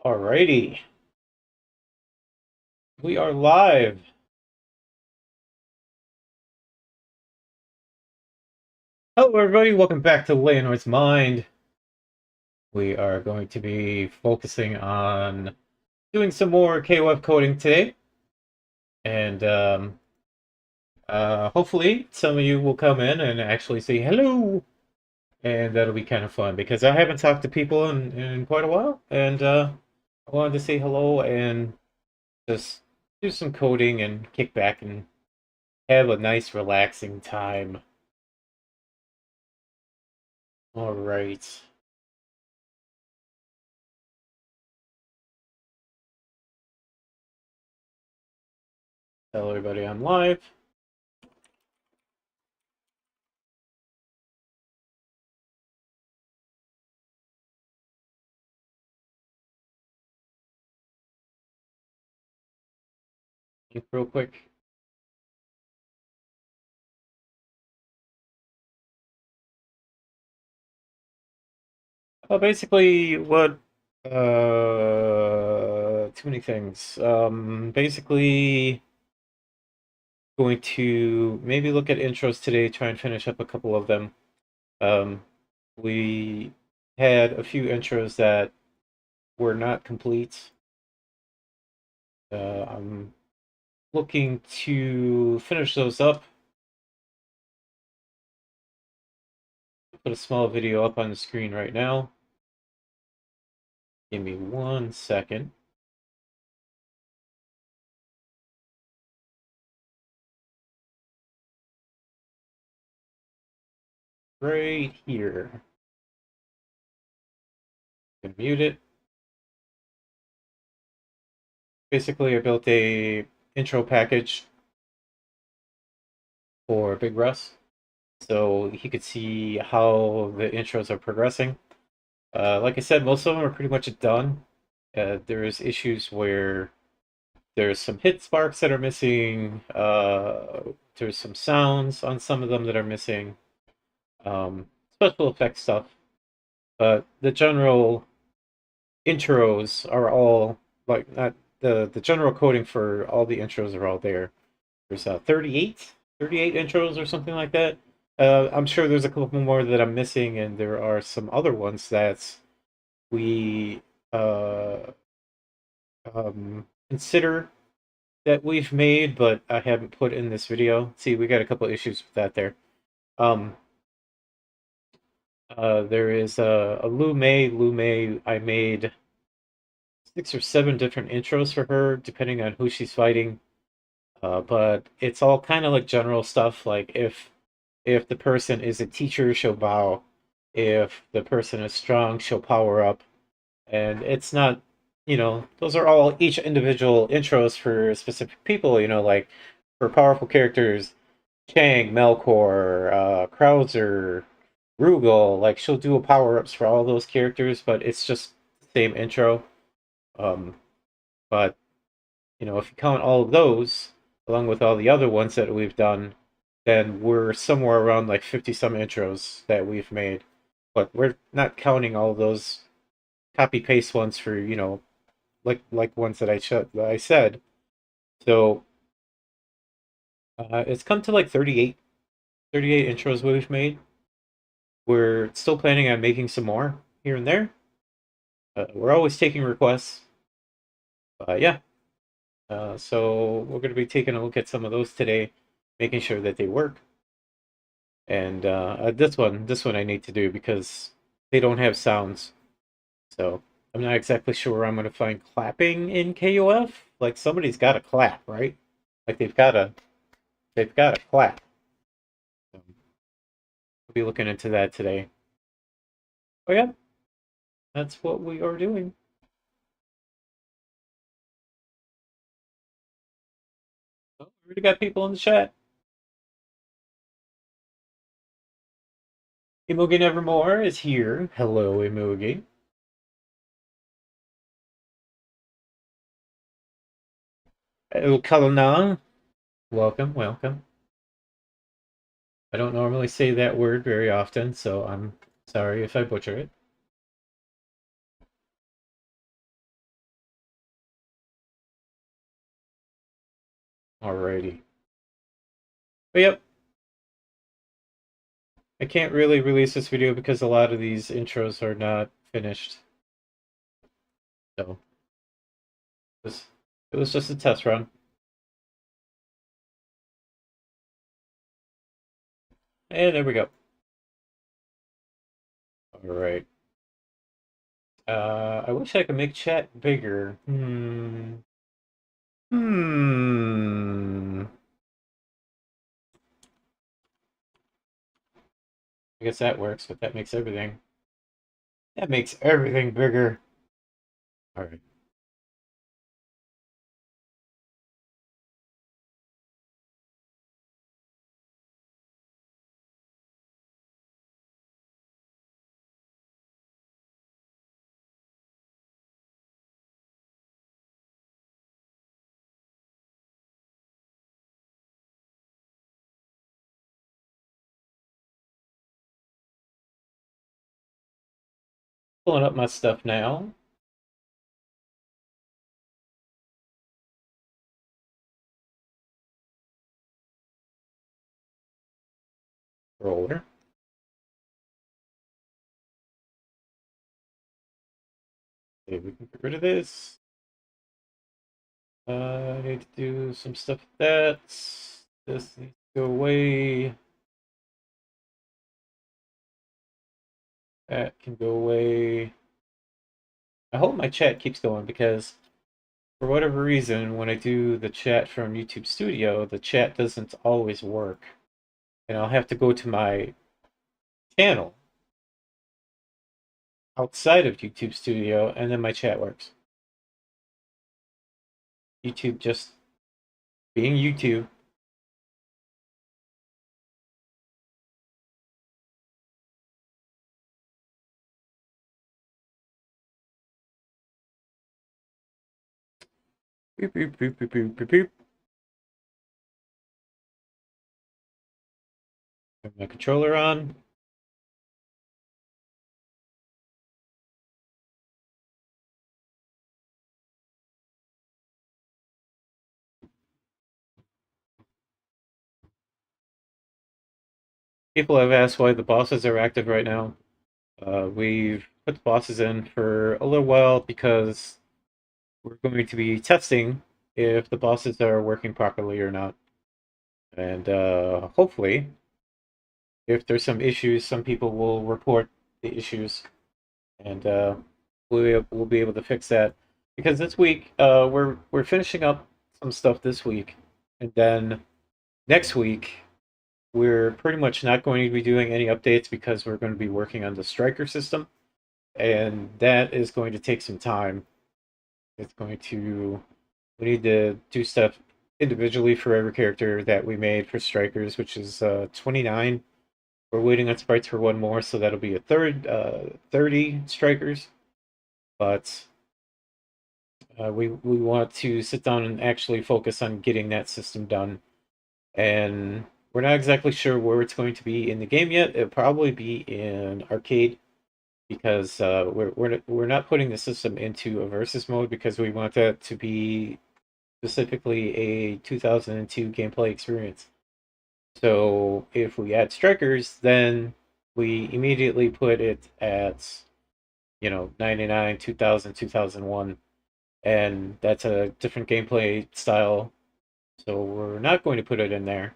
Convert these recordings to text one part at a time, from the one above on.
Alrighty, we are live. Hello, everybody. Welcome back to Leonor's Mind. We are going to be focusing on doing some more KOF coding today, and hopefully some of you will come in and actually say hello, and that'll be kind of fun because I haven't talked to people in quite a while, and I wanted to say hello and just do some coding and kick back and have a nice, relaxing time. All right. Tell everybody I'm live. Real quick. Basically, what? Too many things. Basically, going to maybe look at intros today, try and finish up a couple of them. We had a few intros that were not complete. I'm looking to finish those up. Put a small video up on the screen right now. Give me 1 second. Right here. Can mute it. Basically, I built a intro package for Big Russ, so he could see how the intros are progressing. Like I said, most of them are pretty much done. There's issues where there's some hit sparks that are missing. There's some sounds on some of them that are missing. Special effects stuff, but the general intros are all like not the general coding for all the intros are all there. There's 38 intros or something like that. I'm sure there's a couple more that I'm missing, and there are some other ones that we uh, consider that we've made, but I haven't put in this video. See, we got a couple issues with that there. Um, there is a Lume. I made 6 or 7 different intros for her, depending on who she's fighting. But it's all kind of like general stuff. Like if the person is a teacher, she'll bow. If the person is strong, she'll power up. And it's not, those are all each individual intros for specific people. Like for powerful characters, Chang, Melkor, Krauser, Rugal. Like she'll do a power ups for all those characters, but it's just the same intro. Um, but if you count all of those, along with all the other ones that we've done, then we're somewhere around like 50 some intros that we've made. But we're not counting all of those copy paste ones for, like ones that I said. So it's come to like 38 intros we've made. We're still planning on making some more here and there. We're always taking requests. Yeah. So we're going to be taking a look at some of those today, making sure that they work. And this one I need to do because they don't have sounds. So I'm not exactly sure where I'm going to find clapping in KOF. Like somebody's got to clap, right? Like they've got to clap. So we'll be looking into that today. Oh yeah, that's what we are doing. Oh, we already got people in the chat. Imugi Nevermore is here. Hello, Imugi. Kalana, welcome, welcome. I don't normally say that word very often, so I'm sorry if I butcher it. Alrighty. But yep, I can't really release this video because a lot of these intros are not finished. So it was just a test run. And there we go. Alright. I wish I could make chat bigger. Hmm. I guess that works, but that makes everything. That makes everything bigger. Alright. Pulling up my stuff now. Roller. Okay, we can get rid of this. I need to do some stuff with that. This needs to go away. That can go away. I hope my chat keeps going because for whatever reason, when I do the chat from YouTube Studio, the chat doesn't always work. And I'll have to go to my channel outside of YouTube Studio, and then my chat works. YouTube just being YouTube. Beep, beep, beep, beep, beep, beep, beep. Turn my controller on. People have asked why the bosses are active right now. We've put the bosses in for a little while because we're going to be testing if the bosses are working properly or not. And hopefully, if there's some issues, some people will report the issues, and we'll be able to fix that. Because this week, we're finishing up some stuff this week, and then next week we're pretty much not going to be doing any updates because we're going to be working on the striker system, and that is going to take some time. It's going to we need to do stuff individually for every character that we made for strikers, which is 29. We're waiting on sprites for one more, so that'll be a 30 strikers. But we want to sit down and actually focus on getting that system done. And we're not exactly sure where it's going to be in the game yet. It'll probably be in arcade because we're not putting the system into a versus mode because we want that to be specifically a 2002 gameplay experience. So if we add strikers, then we immediately put it at 99, 2000, 2001, and that's a different gameplay style. So we're not going to put it in there.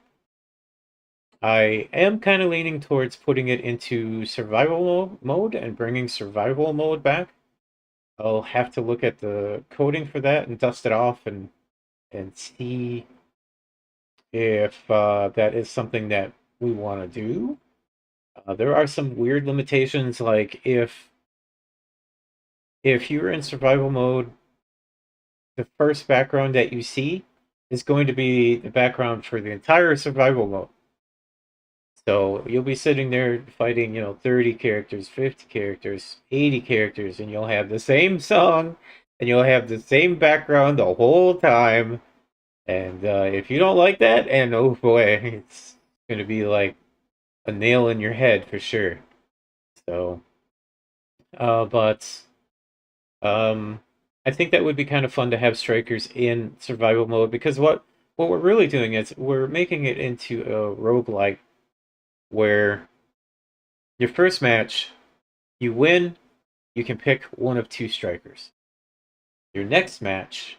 I am kind of leaning towards putting it into survival mode and bringing survival mode back. I'll have to look at the coding for that and dust it off and see if that is something that we want to do. There are some weird limitations, like if you're in survival mode, the first background that you see is going to be the background for the entire survival mode. So you'll be sitting there fighting, 30 characters, 50 characters, 80 characters, and you'll have the same song and you'll have the same background the whole time. And if you don't like that, and oh boy, it's going to be like a nail in your head for sure. So, but I think that would be kind of fun to have strikers in survival mode because what we're really doing is we're making it into a roguelike where your first match, you win, you can pick one of two strikers. Your next match,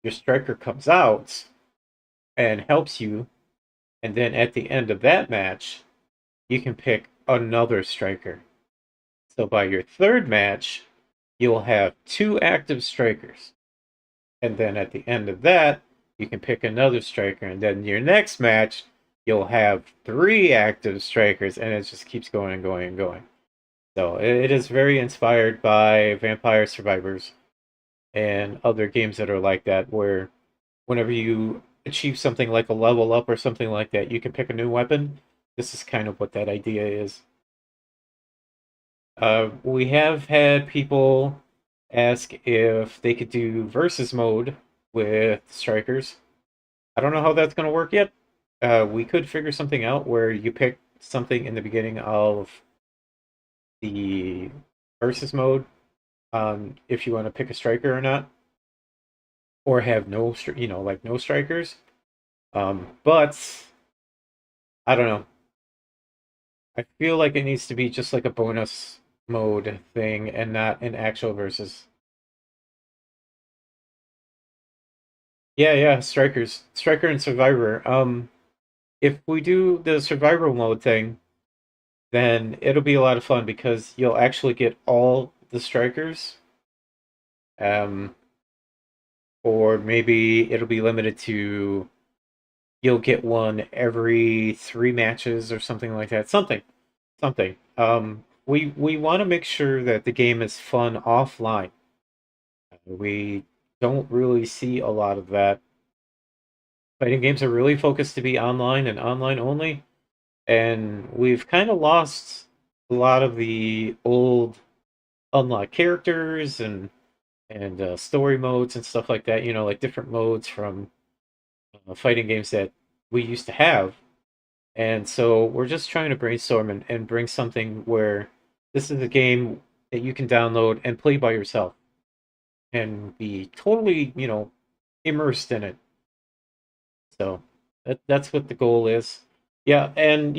your striker comes out and helps you, and then at the end of that match, you can pick another striker. So by your third match, you'll have two active strikers. And then at the end of that, you can pick another striker. And then your next match, you'll have three active strikers, and it just keeps going and going and going. So it is very inspired by Vampire Survivors and other games that are like that, where whenever you achieve something like a level up or something like that, you can pick a new weapon. This is kind of what that idea is. We have had people ask if they could do versus mode with strikers. I don't know how that's going to work yet. We could figure something out where you pick something in the beginning of the versus mode, if you want to pick a striker or not, or have no, like no strikers. But I don't know. I feel like it needs to be just like a bonus mode thing and not an actual versus. Yeah, yeah, strikers, striker and survivor. If we do the survival mode thing, then it'll be a lot of fun because you'll actually get all the strikers. Um, or maybe it'll be limited to you'll get one every 3 matches or something like that. Something. We want to make sure that the game is fun offline. We don't really see a lot of that. Fighting games are really focused to be online and online only, and we've kind of lost a lot of the old unlocked characters and story modes and stuff like that. Like different modes from fighting games that we used to have. And so we're just trying to brainstorm and bring something where this is a game that you can download and play by yourself and be totally, immersed in it. So that's what the goal is. Yeah, and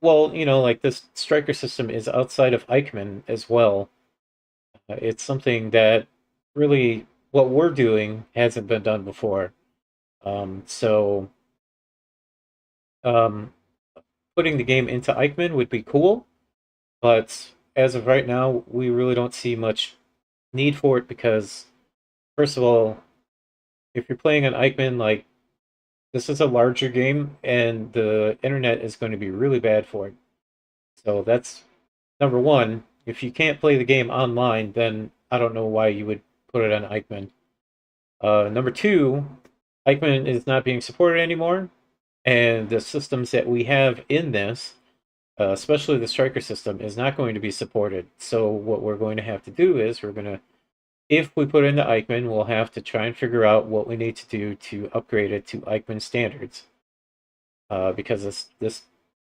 well, like this striker system is outside of Eichmann as well. It's something that really what we're doing hasn't been done before. So um, putting the game into Eichmann would be cool, but as of right now, we really don't see much need for it because, first of all, if you're playing on Eichmann, like this is a larger game, and the internet is going to be really bad for it. So that's number one. If you can't play the game online, then I don't know why you would put it on Eichmann. Number two, Eichmann is not being supported anymore, and the systems that we have in this, especially the striker system, is not going to be supported. So what we're going to have to do is if we put in the Eichmann, we'll have to try and figure out what we need to do to upgrade it to Eichmann standards, because this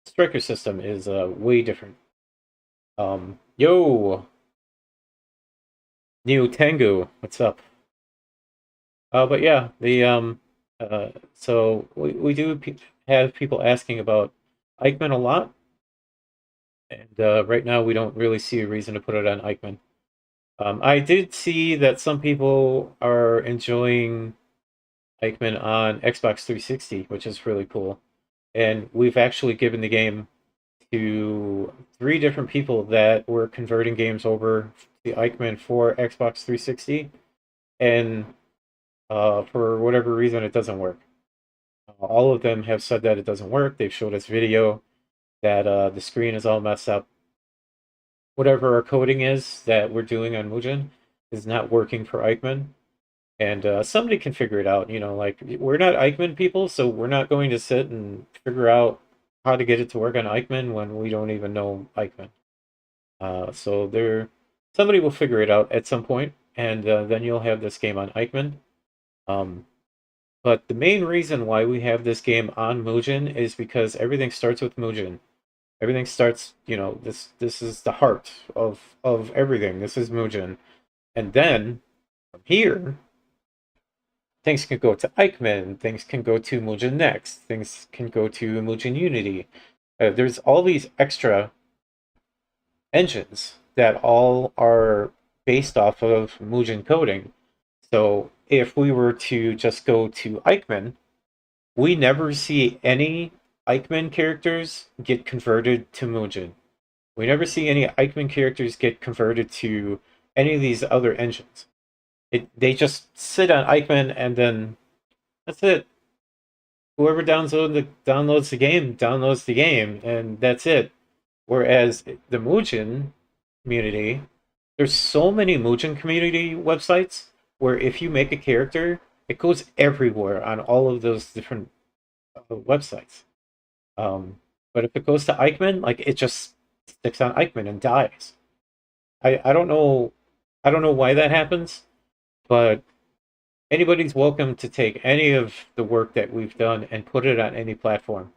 striker system is way different. Yo, Neo Tengu, what's up? But yeah, so we do have people asking about Eichmann a lot, and right now we don't really see a reason to put it on Eichmann. I did see that some people are enjoying Eichmann on Xbox 360, which is really cool. And we've actually given the game to 3 different people that were converting games over to Eichmann for Xbox 360, and for whatever reason, it doesn't work. All of them have said that it doesn't work. They've showed us video that the screen is all messed up. Whatever our coding is that we're doing on Mugen is not working for Eichmann. And somebody can figure it out. Like we're not Eichmann people, so we're not going to sit and figure out how to get it to work on Eichmann when we don't even know Eichmann. So somebody will figure it out at some point, and then you'll have this game on Eichmann. Um, but the main reason why we have this game on Mugen is because everything starts with Mugen. Everything starts, this is the heart of everything. This is Mugen. And then from here, things can go to Eichmann, things can go to Mugen Next, things can go to Mugen Unity. There's all these extra engines that all are based off of Mugen coding. So if we were to just go to Eichmann, we never see any Eichmann characters get converted to Mugen. We never see any Eichmann characters get converted to any of these other engines. They just sit on Eichmann and then that's it. Whoever downloads the game, and that's it. Whereas the Mugen community, there's so many Mugen community websites where if you make a character, it goes everywhere on all of those different websites. Um, but if it goes to Eichmann, like it just sticks on Eichmann and dies. I don't know, I don't know why that happens, but anybody's welcome to take any of the work that we've done and put it on any platform.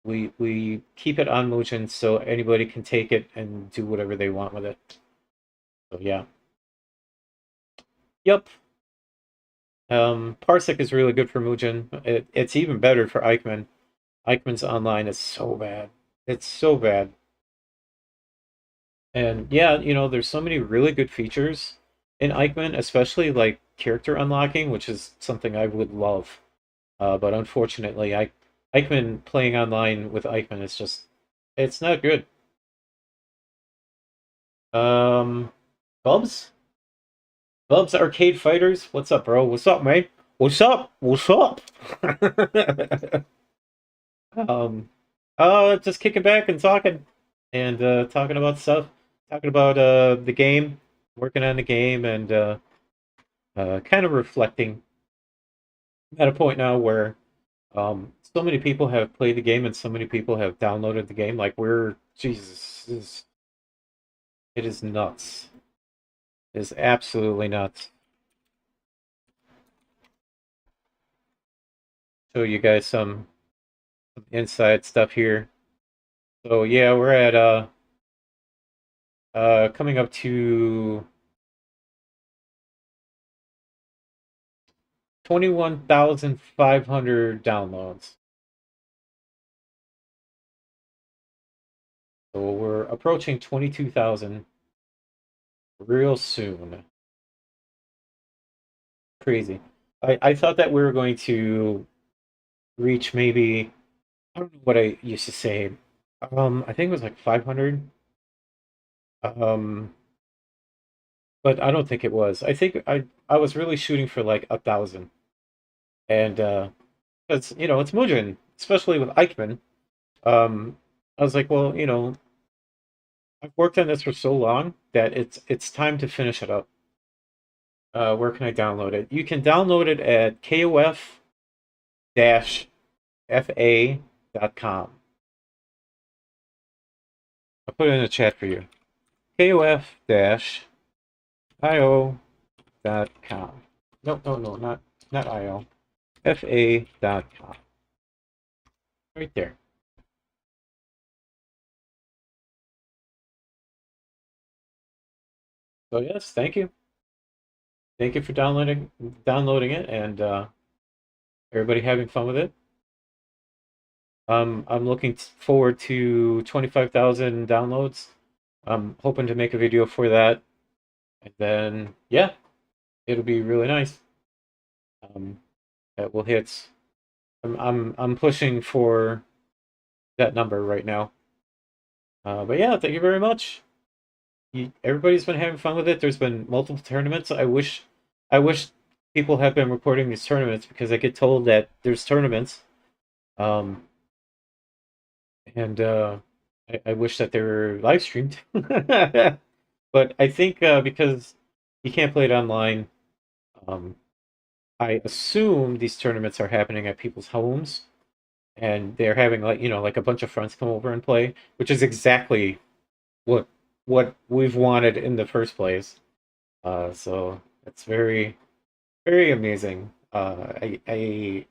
We keep it on Mugen so anybody can take it and do whatever they want with it. So yeah. Yep. Parsec is really good for Mugen. It's even better for Eichmann. Eichmann's online is so bad. It's so bad. And yeah, there's so many really good features in Eichmann, especially like character unlocking, which is something I would love. But unfortunately, Eichmann playing online with Eichmann is just it's not good. Um, Bubs? Bubs Arcade Fighters? What's up, bro? What's up, man? What's up? What's up? um, just kicking back and talking talking about stuff, talking about the game, working on the game, and kind of reflecting at a point now where so many people have played the game and so many people have downloaded the game. Like we're Jesus, it is nuts. It is absolutely nuts. Show you guys some inside stuff here. So yeah, we're at coming up to 21,500 downloads. So we're approaching 22,000 real soon. Crazy. I thought that we were going to reach maybe I don't know what I used to say. I think it was like 500. Um, but I don't think it was. I think I was really shooting for like 1,000. And because it's Mugen, especially with Eichmann. I was like, well, I've worked on this for so long that it's time to finish it up. Where can I download it? You can download it at kof-fa.com. I'll put it in the chat for you. kof-io.com. No, no, no, not io. fa.com. Right there. So yes, thank you. Thank you for downloading it and everybody having fun with it. I'm looking forward to 25,000 downloads. I'm hoping to make a video for that, and then yeah, it'll be really nice. Um, that will hit. I'm pushing for that number right now. But yeah, thank you very much. Everybody's been having fun with it. There's been multiple tournaments. I wish people have been recording these tournaments because I get told that there's tournaments. Um, and I wish that they were live streamed. But I think because you can't play it online, um, I assume these tournaments are happening at people's homes, and they're having like a bunch of friends come over and play, which is exactly what what we've wanted in the first place. So it's very very amazing. I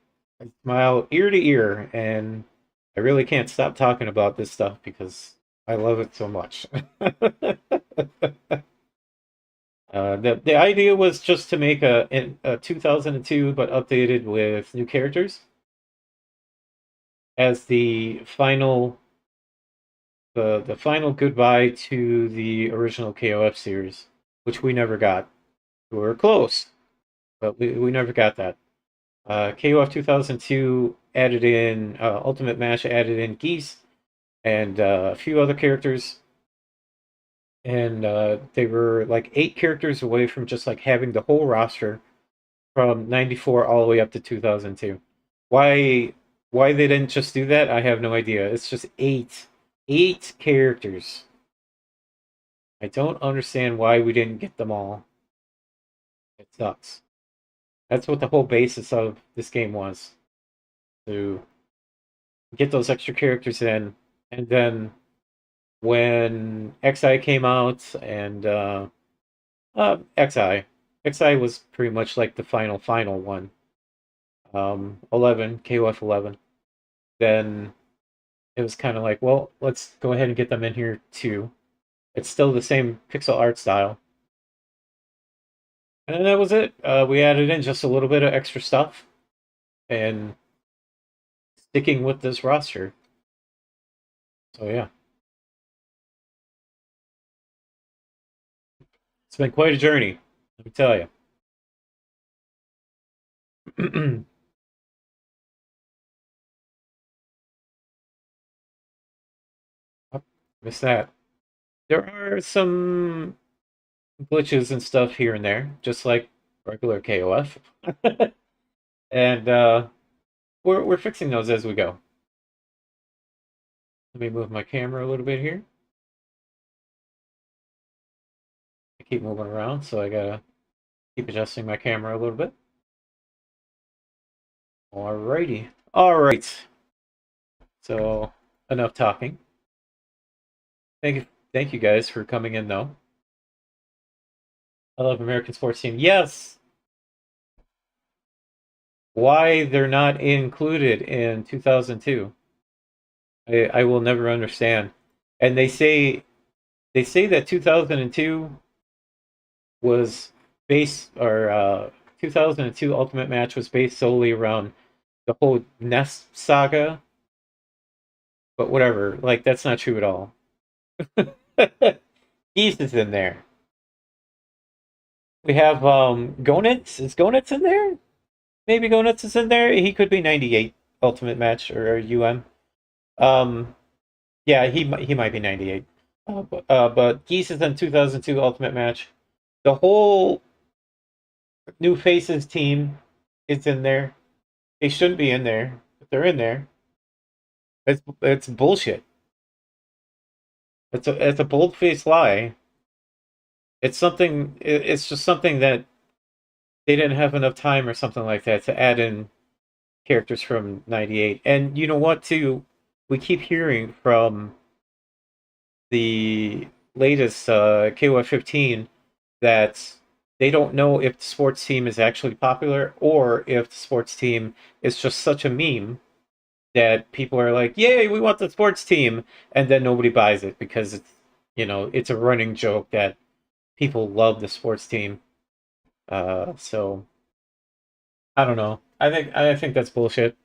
smile ear to ear, and I really can't stop talking about this stuff because I love it so much. The idea was just to make a 2002 but updated with new characters as the final goodbye to the original KOF series, which we never got. We were close, but we never got that. KOF 2002 added in Ultimate Match added in Geese and a few other characters, and they were like 8 characters away from just like having the whole roster from '94 all the way up to 2002. Why why they didn't just do that, I have no idea. It's just eight characters. I don't understand why we didn't get them all. It sucks. That's what the whole basis of this game was, to get those extra characters in, and then when XI came out and XI was pretty much like the final one. 11 KOF 11. Then it was kind of like, well, let's go ahead and get them in here too. It's still the same pixel art style, and that was it. We added in just a little bit of extra stuff, and sticking with this roster. So yeah, it's been quite a journey, let me tell you. Missed that. There are some glitches and stuff here and there, just like regular KOF, and we're fixing those as we go. Let me move my camera a little bit here. I keep moving around, so I gotta keep adjusting my camera a little bit. Alrighty. Alright. So enough talking. Thank you guys for coming in though. I love American sports team. Yes. Why they're not included in 2002. I will never understand. And they say that 2002 was based, or 2002 Ultimate Match was based solely around the whole Nest saga, but whatever. Like that's not true at all. Geese is in there. We have Gonitz. Is Gonitz in there? Maybe Gonitz is in there. He could be 98 Ultimate Match or UM. Um, yeah, he might be 98. But Geese is in 2002 Ultimate Match. The whole New Faces team is in there. They shouldn't be in there, but they're in there. It's bullshit. It's a bold faced lie. It's something. It's just something that they didn't have enough time or something like that to add in characters from '98. And you know what? Too, we keep hearing from the latest KOF 15 that they don't know if the sports team is actually popular or if the sports team is just such a meme that people are like, "Yay, we want the sports team," and then nobody buys it because it's a running joke that people love the sports team. So I don't know. I think that's bullshit.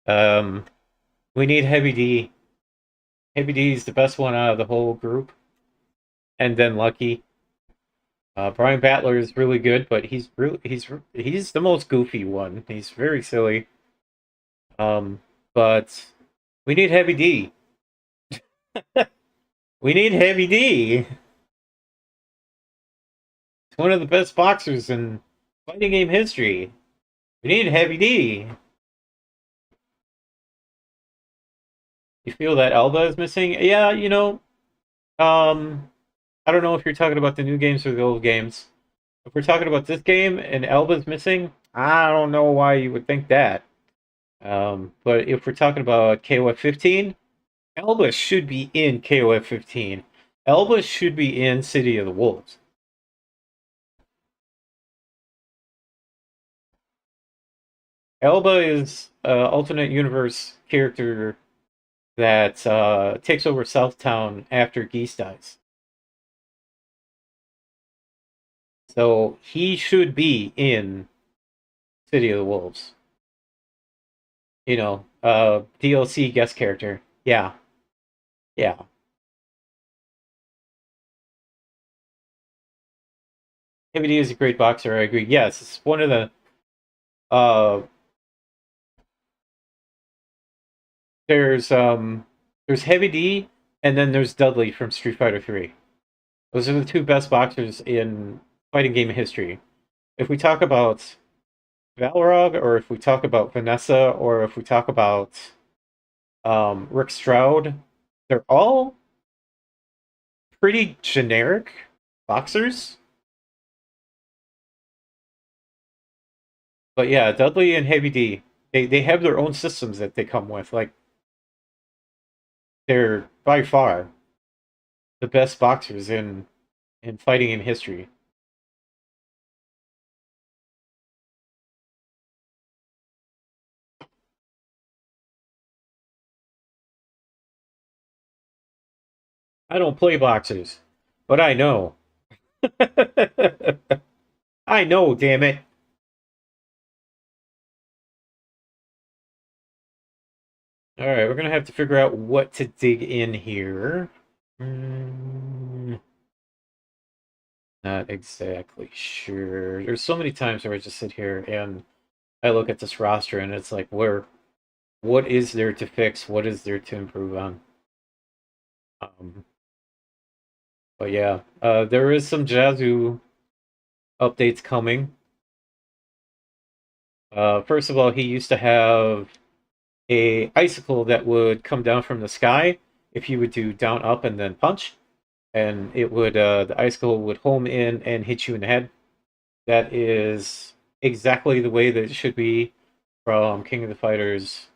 Um, we need Heavy D. Heavy D is the best one out of the whole group, and then Lucky. Brian Battler is really good, but he's the most goofy one. He's very silly. But we need Heavy D. We need Heavy D. He's one of the best boxers in fighting game history. We need Heavy D. You feel that Elba is missing? Yeah, I don't know if you're talking about the new games or the old games. If we're talking about this game and Elba's missing, I don't know why you would think that. But if we're talking about KOF 15, Elba should be in KOF 15. Elba should be in City of the Wolves. Elba is an alternate universe character that takes over Southtown after Geese dies. So he should be in City of the Wolves. DLC guest character. Yeah, yeah. MVD is a great boxer. I agree. Yes, it's one of the. Uh, there's there's Heavy D, and then there's Dudley from Street Fighter 3. Those are the two best boxers in fighting game history. If we talk about Valrog, or if we talk about Vanessa, or if we talk about Rick Stroud, they're all pretty generic boxers. But yeah, Dudley and Heavy D, they have their own systems that they come with. Like they're by far the best boxers in fighting in history. I don't play boxers, but I know. I know, damn it. All right, we're gonna have to figure out what to dig in here. Mm, not exactly sure. There's so many times where I just sit here and I look at this roster and it's like, what is there to fix? What is there to improve on? Um, but yeah, there is some Jazzu updates coming. First of all, he used to have a icicle that would come down from the sky if you would do down, up, and then punch, and it would the icicle would home in and hit you in the head. That is exactly the way that it should be from King of the Fighters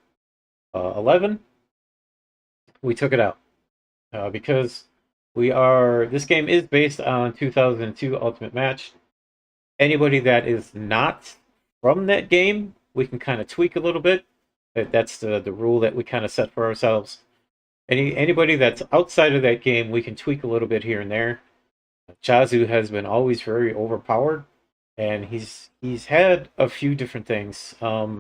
11. We took it out because we are. This game is based on 2002 Ultimate Match. Anybody that is not from that game, we can kind of tweak a little bit. That's the rule that we kind of set for ourselves. Anybody that's outside of that game, we can tweak a little bit here and there. Jazzu has been always very overpowered, and he's had a few different things. Let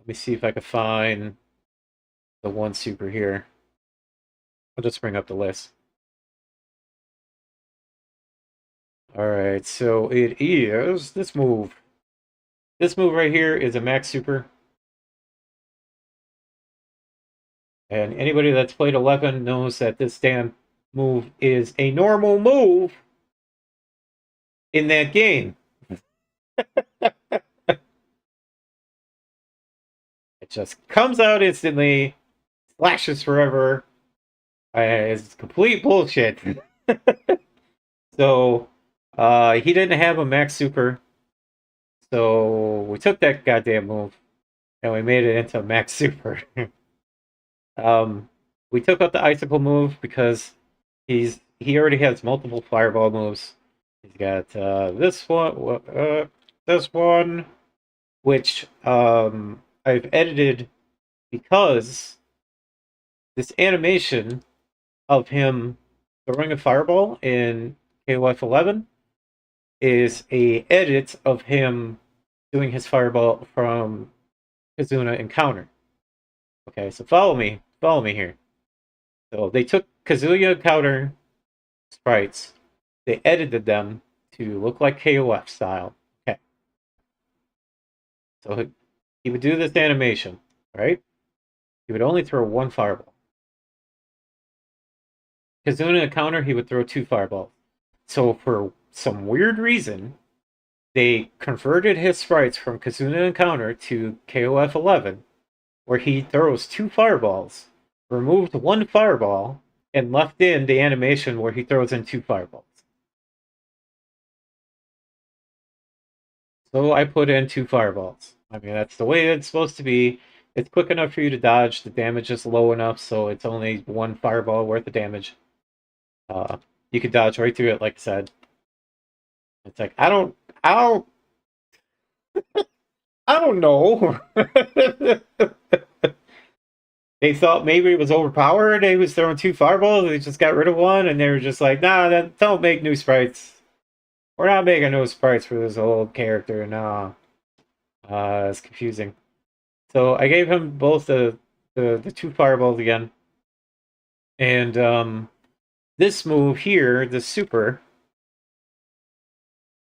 me see if I can find the one super here. I'll just bring up the list. All right, so it is this move. This move right here is a max super. And anybody that's played 11 knows that this damn move is a normal move in that game. It just comes out instantly, flashes forever. It's complete bullshit. So, he didn't have a max super. So, we took that goddamn move and we made it into a max super. um, we took out the icicle move because he already has multiple fireball moves. He's got this one, which I've edited because this animation of him throwing a fireball in KOF 11 is a edit of him doing his fireball from Kazuna Encounter. Okay, so follow me here. So they took Kazuya Encounter sprites, they edited them to look like KOF style. Okay, so he would do this animation, right? He would only throw one fireball. Kazuna Encounter, he would throw two fireballs. So for some weird reason, they converted his sprites from Kazuna Encounter to KOF 11, where he throws two fireballs, removed one fireball, and left in the animation where he throws in two fireballs. So I put in two fireballs. I mean, that's the way it's supposed to be. It's quick enough for you to dodge. The damage is low enough, so it's only one fireball worth of damage. Uh, you could dodge right through it, like I said. It's like I don't know. They thought maybe it was overpowered. They was throwing two fireballs. They just got rid of one, and they were just like, "Nah, don't make new sprites. We're not making new sprites for this old character." Nah, it's confusing. So I gave him both the two fireballs again, and this move here, the super.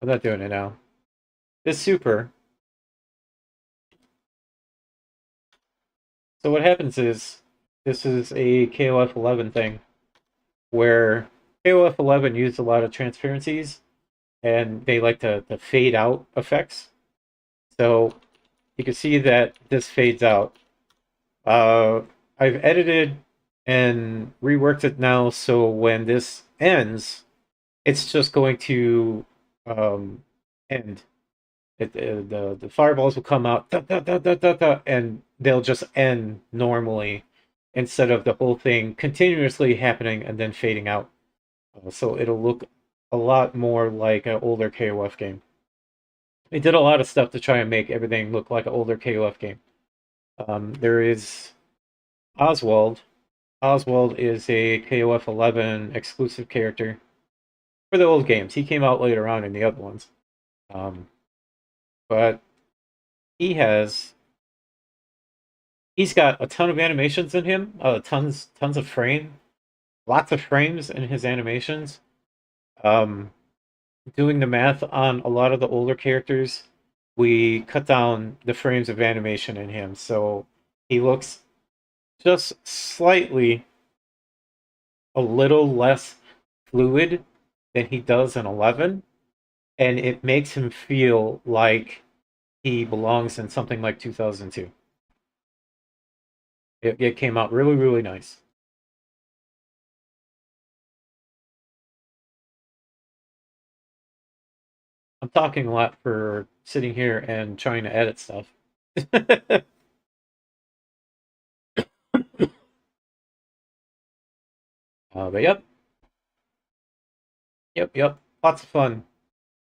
I'm not doing it now. This super. So what happens is this is a KOF 11 thing where KOF 11 used a lot of transparencies and they like the fade out effects. So you can see that this fades out. Uh, I've edited and reworked it now so when this ends, it's just going to end. The fireballs will come out, and they'll just end normally instead of the whole thing continuously happening and then fading out. So it'll look a lot more like an older KOF game. They did a lot of stuff to try and make everything look like an older KOF game. There is Oswald. Oswald is a KOF 11 exclusive character for the old games. He came out later on in the other ones. Um, but he has he's got a ton of animations in him, tons of lots of frames in his animations. Um, Doing the math on a lot of the older characters, we cut down the frames of animation in him, so he looks just slightly a little less fluid than he does in 11, and it makes him feel like he belongs in something like 2002. It came out really, really nice. I'm talking a lot for sitting here and trying to edit stuff. But yep. Lots of fun.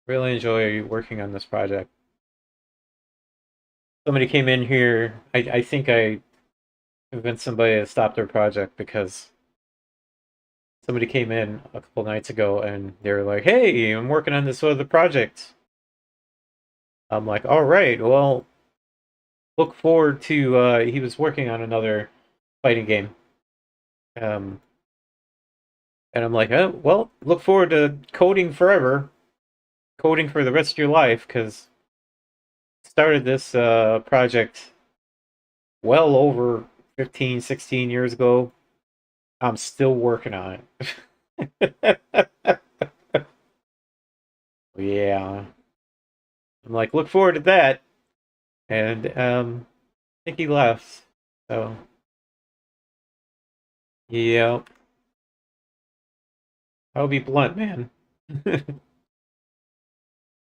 Really enjoy working on this project. Somebody came in here. I think I convinced somebody to stop their project because somebody came in a couple nights ago and they were like, "Hey, I'm working on this other project." I'm like, "All right, well, look forward to." He was working on another fighting game, um, and I'm like, "Oh, well, look forward to coding forever, coding for the rest of your life," because started this project well over 15, 16 years ago. I'm still working on it. Yeah. I'm like, look forward to that. And I think he left. So yeah. I'll be blunt, man.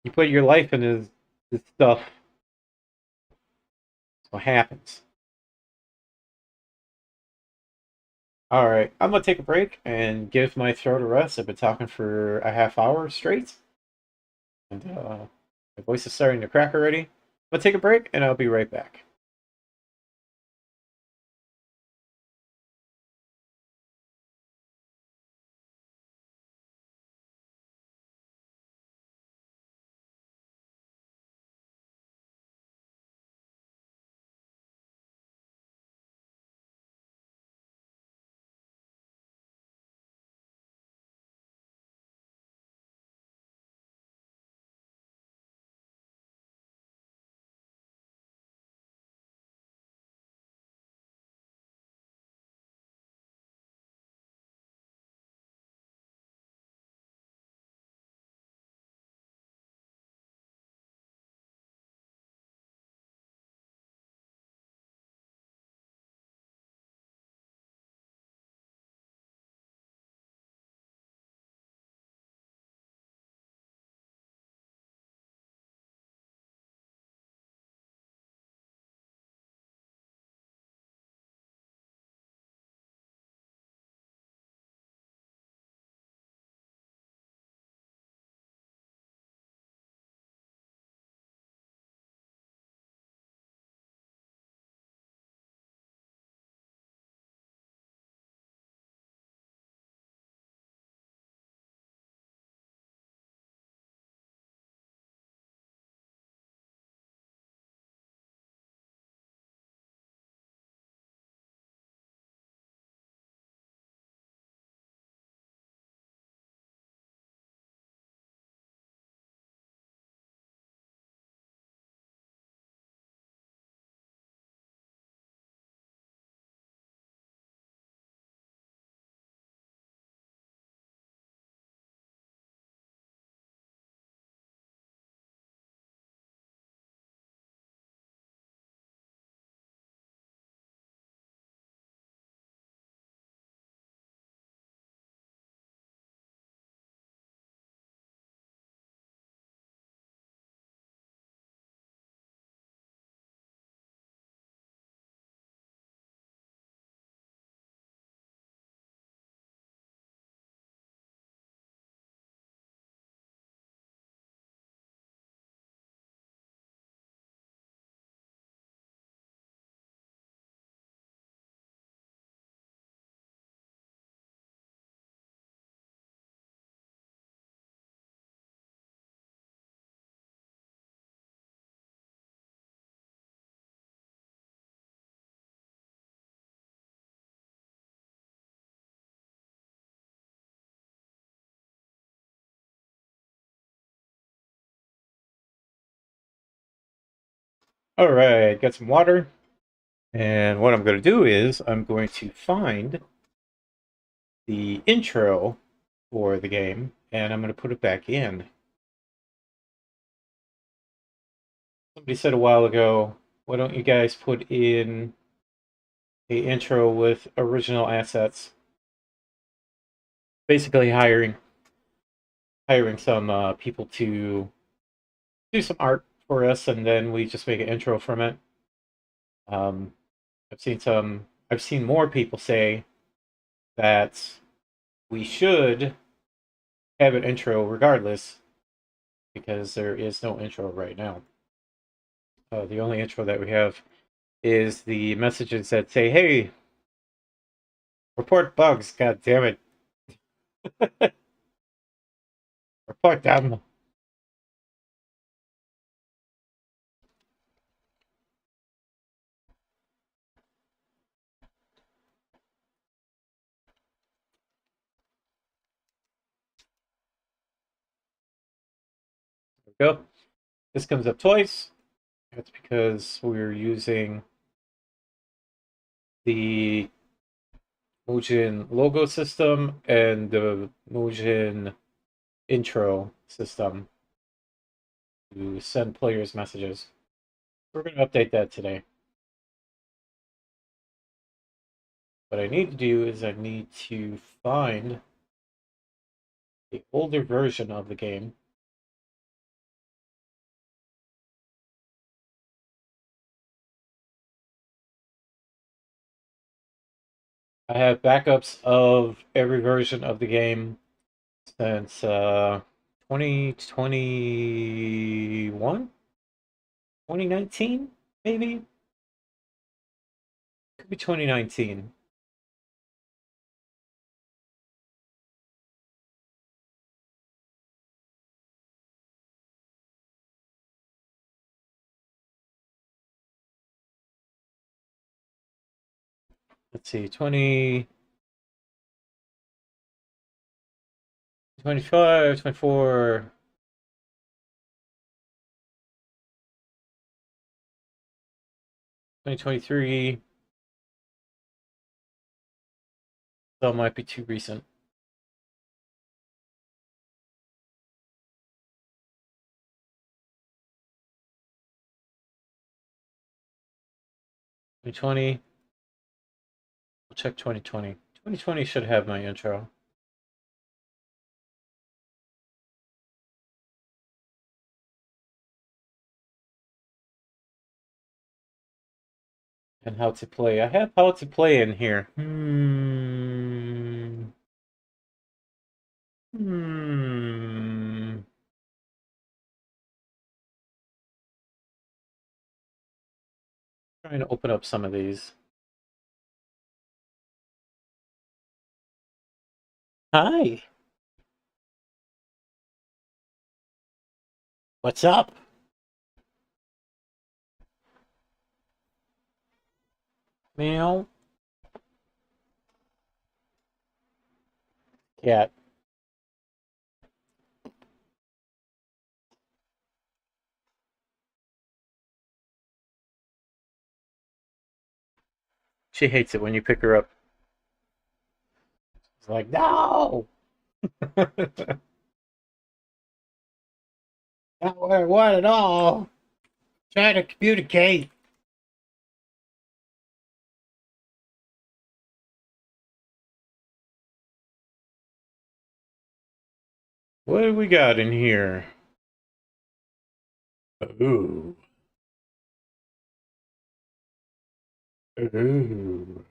You put your life in his stuff, that's what happens. Alright, I'm gonna take a break and give my throat a rest. I've been talking for a half hour straight. And my voice is starting to crack already. I'm gonna take a break and I'll be right back. All right, got some water. And what I'm going to do is I'm going to find the intro for the game and I'm going to put it back in. Somebody said a while ago, why don't you guys put in a intro with original assets? Basically hiring some people to do some art for us and then we just make an intro from it. Um, I've seen more people say that we should have an intro regardless because there is no intro right now. The only intro that we have is the messages that say, "Hey, report bugs! God damn it, report them!" There we go. This comes up twice. That's because we're using the Mojin logo system and the Mojin intro system to send players messages. We're going to update that today. What I need to do is I need to find the older version of the game. I have backups of every version of the game since 2021, 2019, maybe? Could be 2019. Let's see, 25, 24, 2023. Some might be too recent. Twenty. We'll check 2020. 2020 should have my intro. And how to play. I have how to play in here. Hmm. Trying to open up some of these. Hi. What's up? Meow. Cat. She hates it when you pick her up. It's like, no! Not what I want at all. Trying to communicate. What do we got in here? Ooh. Ooh.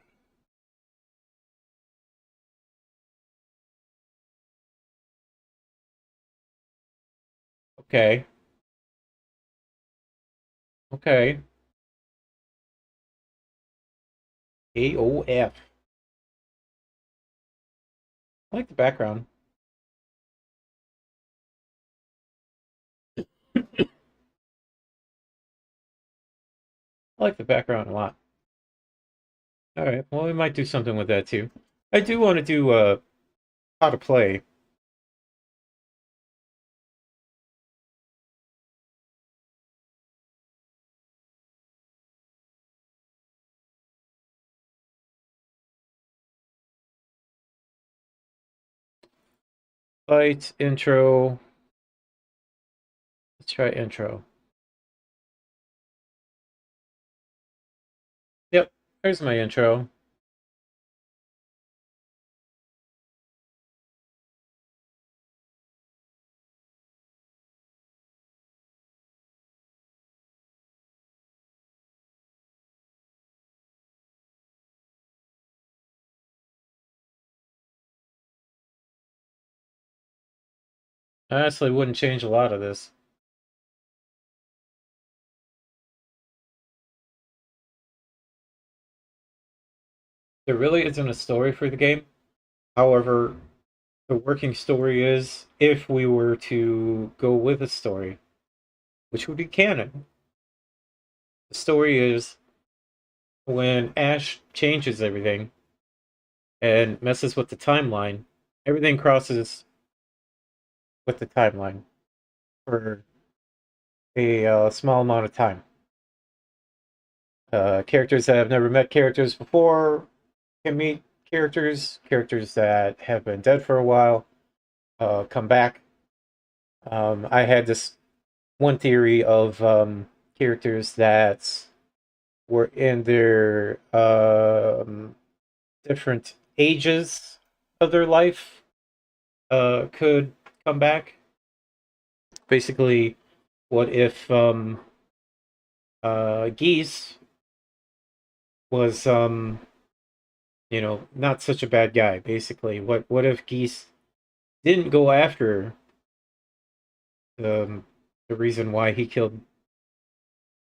Okay. Okay. KOF. I like the background. I like the background a lot. All right. Well, we might do something with that too. I do want to do how to play. Fight, intro. Let's try intro. Yep, there's my intro. I honestly wouldn't change a lot of this. There really isn't a story for the game. However, the working story is if we were to go with a story, which would be canon. The story is when Ash changes everything and messes with the timeline, everything crosses with the timeline for a small amount of time. Characters that have never met characters before can meet characters. Characters that have been dead for a while come back. I had this one theory of characters that were in their different ages of their life could come back. Basically, what if Geese was not such a bad guy? Basically, what if Geese didn't go after um, the reason why he killed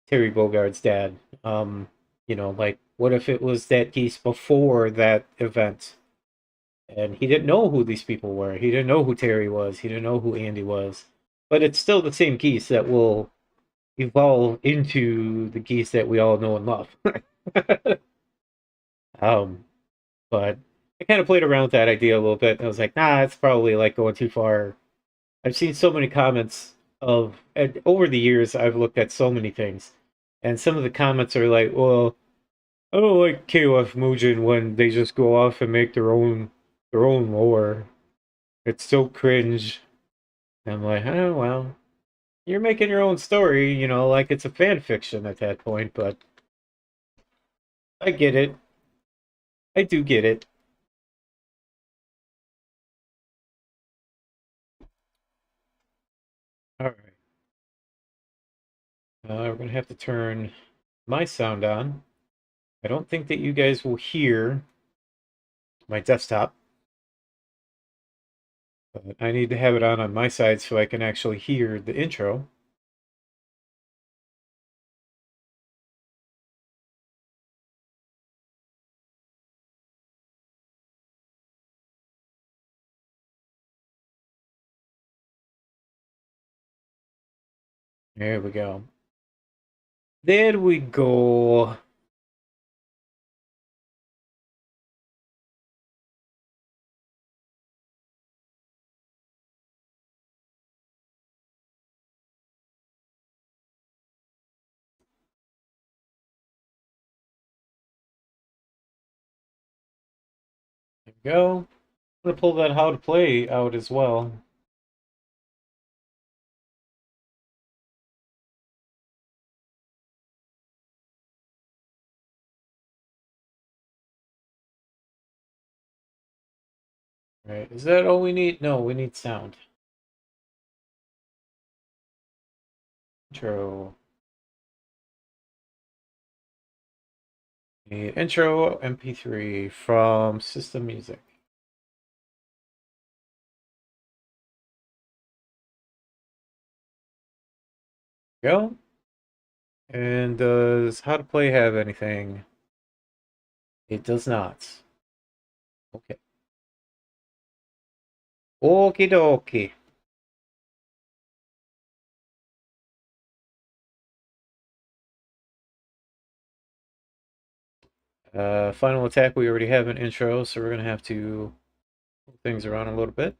Terry Bogard's dad? Like what if it was that Geese before that event? And he didn't know who these people were. He didn't know who Terry was. He didn't know who Andy was. But it's still the same Geese that will evolve into the Geese that we all know and love. um, but I kind of played around with that idea a little bit. And I was like, nah, it's probably like going too far. I've seen so many comments and over the years, I've looked at so many things. And some of the comments are like, well, I don't like KOF Mugen when they just go off and make their own lore. It's so cringe. And I'm like, oh well, you're making your own story, like it's a fan fiction at that point, but I get it. I do get it. All right. We're gonna have to turn my sound on. I don't think that you guys will hear my desktop, but I need to have it on my side so I can actually hear the intro. There we go. There we go. There we go. I'm gonna pull that how to play out as well. Right. Is that all we need? No, we need sound. Intro. The intro MP3 from System Music. Go. And does how to play have anything? It does not. Okay. Okie dokie. Final attack, we already have an intro, so we're gonna have to move things around a little bit.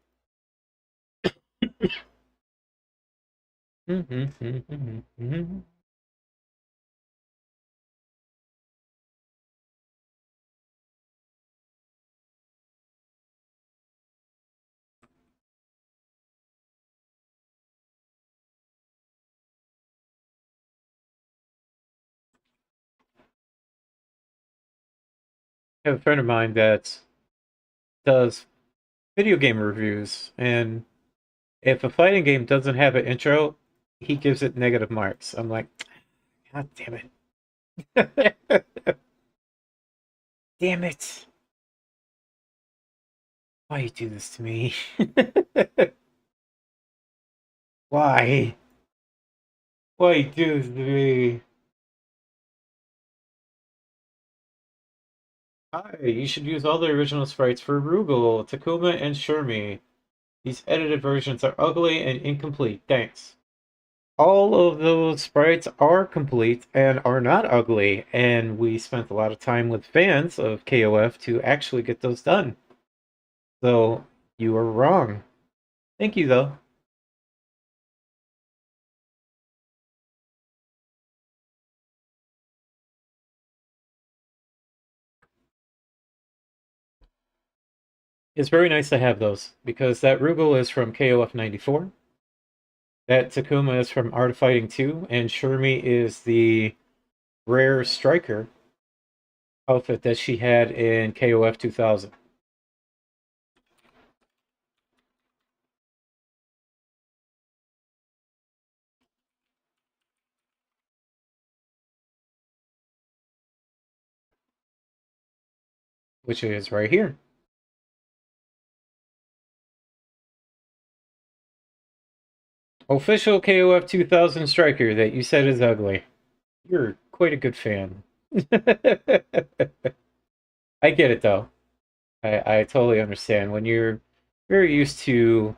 I have a friend of mine that does video game reviews, and if a fighting game doesn't have an intro, he gives it negative marks. I'm like, God damn it. Damn it. Why you do this to me? Why? Why you do this to me? Hi, you should use all the original sprites for Rugal, Takuma, and Shermie. These edited versions are ugly and incomplete. Thanks. All of those sprites are complete and are not ugly, and we spent a lot of time with fans of KOF to actually get those done. So you are wrong. Thank you, though. It's very nice to have those because that Rugal is from KOF 94, that Takuma is from Art of Fighting 2, and Shermie is the rare striker outfit that she had in KOF 2000. Which is right here. Official KOF 2000 striker that you said is ugly. You're quite a good fan. I get it though. I totally understand. When you're very used to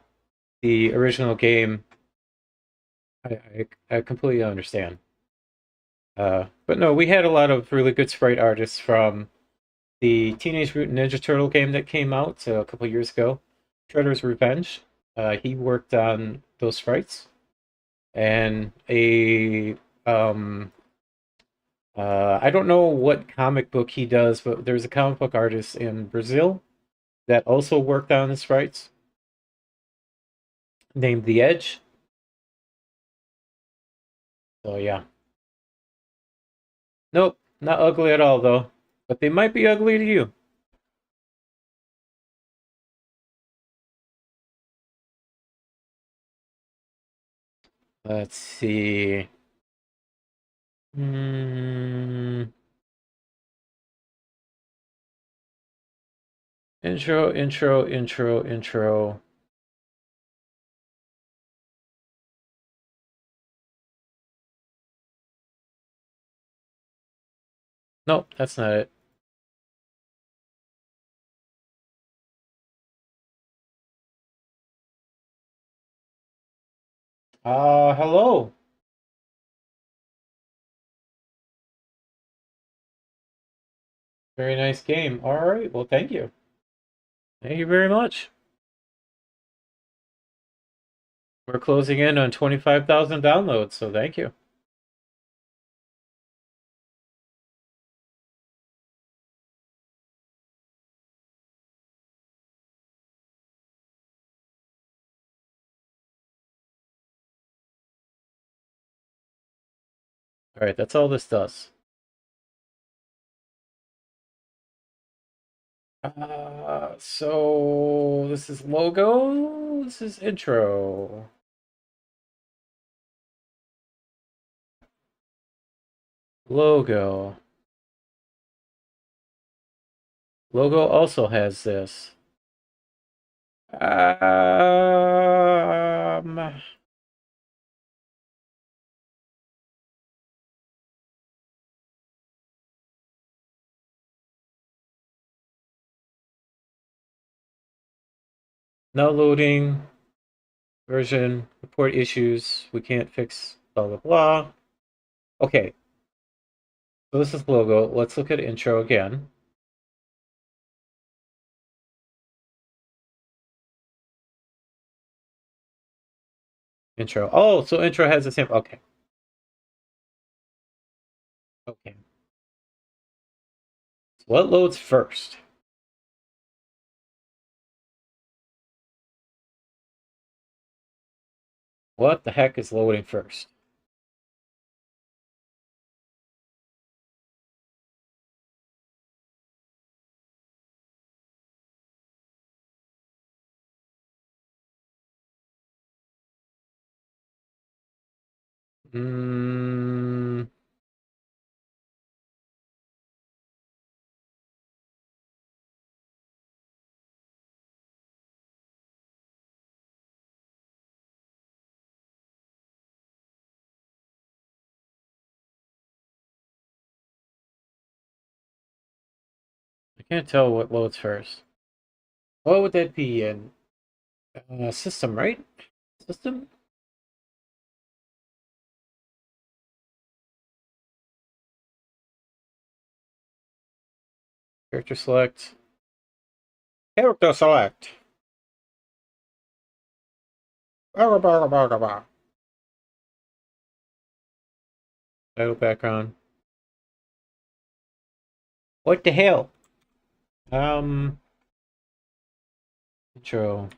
the original game, I completely understand. But no, we had a lot of really good sprite artists from the Teenage Mutant Ninja Turtle game that came out a couple years ago, Shredder's Revenge. He worked on those sprites, and I don't know what comic book he does, but there's a comic book artist in Brazil that also worked on the sprites named The Edge. So yeah. Nope, not ugly at all though. But they might be ugly to you. Let's see. Hmm. Intro. Nope, that's not it. Hello. Very nice game. All right, well, thank you. Thank you very much. We're closing in on 25,000 downloads, so thank you. All right, that's all this does. So this is logo, this is intro. Logo. Logo also has this. Um, no loading. Version, report issues. We can't fix blah blah blah. Okay, so this is logo. Let's look at intro again. Intro. Oh, so intro has the same. Okay. Okay. So what loads first? What the heck is loading first? Mm, I can't tell what loads first. What would that be in system, right? System? Character select. Character select. Title background. What the hell? Um, intro.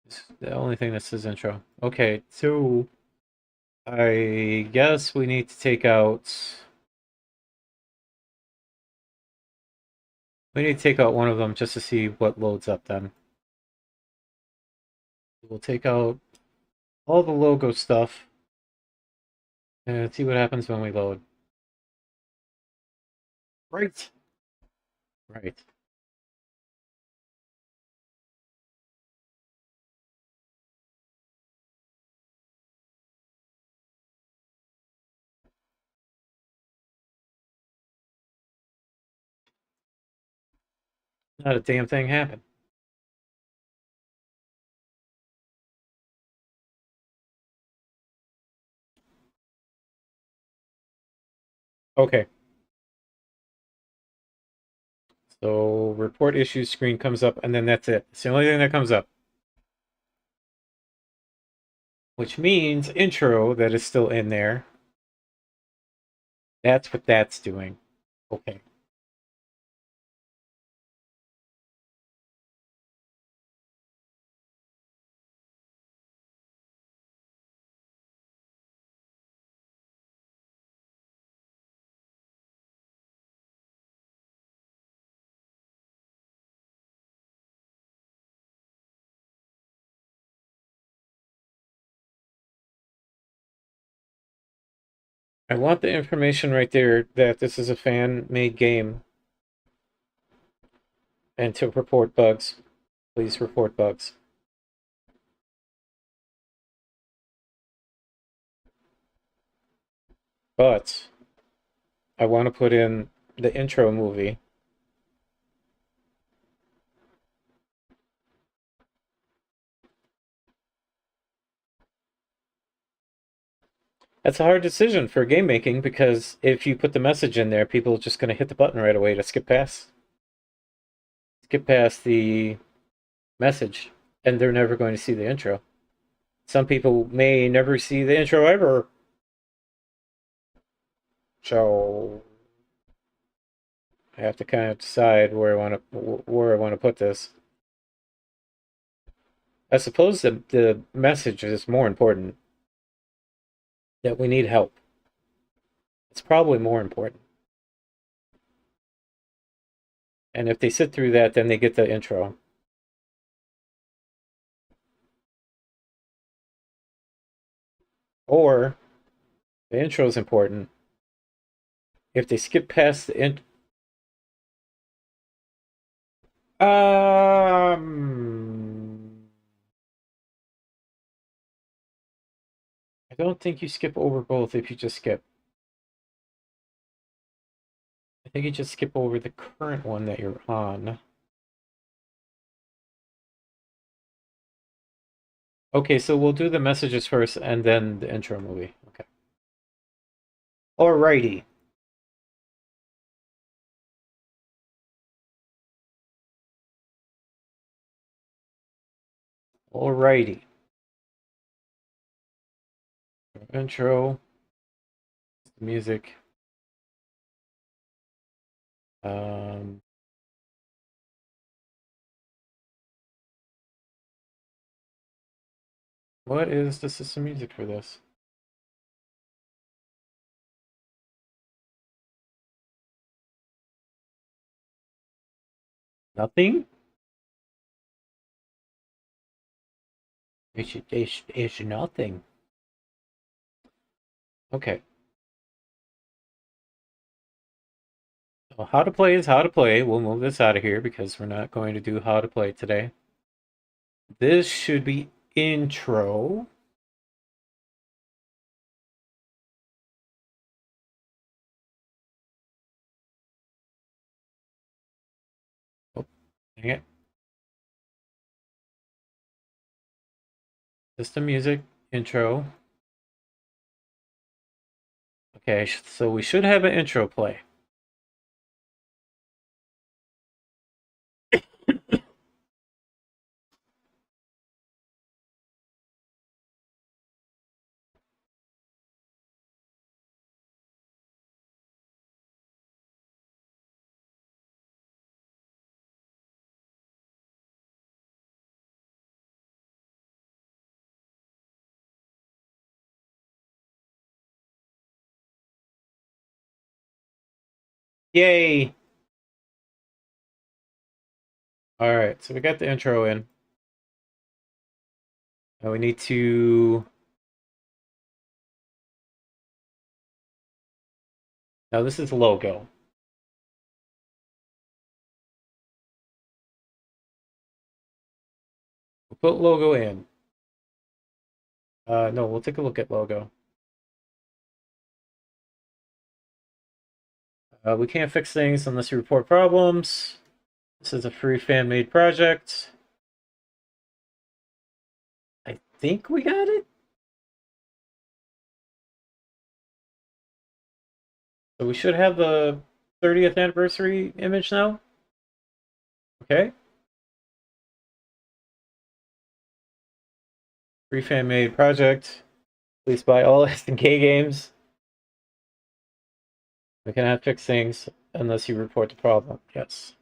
It's the only thing that says intro. Okay, so I guess we need to take out. We need to take out one of them just to see what loads up then. We'll take out all the logo stuff and see what happens when we load. Right. Right. Not a damn thing happened. Okay. So report issues screen comes up and then that's it. It's the only thing that comes up. Which means intro that is still in there. That's what that's doing. Okay. I want the information right there that this is a fan-made game and to report bugs. Please report bugs. But I want to put in the intro movie. That's a hard decision for game making because if you put the message in there, people are just going to hit the button right away to skip past the message, and they're never going to see the intro. Some people may never see the intro ever. So I have to kind of decide where I want to put this. I suppose the message is more important. That we need help. It's probably more important. And if they sit through that, then they get the intro. Or the intro is important. If they skip past the I don't think you skip over both if you just skip. I think you just skip over the current one that you're on. Okay, so we'll do the messages first and then the intro movie. Okay. Alrighty. Alrighty. Intro, music. Um, what is the system music for this? Nothing? It's nothing. Okay. Well, how to play is how to play. We'll move this out of here because we're not going to do how to play today. This should be intro. Oh, dang it. System music, intro. Okay, so we should have an intro play. Yay! Alright, so we got the intro in. Now we need to... Now this is logo. We'll put logo in. No, we'll take a look at logo. We can't fix things unless you report problems. This is a free fan-made project. I think we got it. So we should have the 30th anniversary image now. Okay. Free fan-made project. Please buy all SNK games. We cannot fix things unless you report the problem. Yes.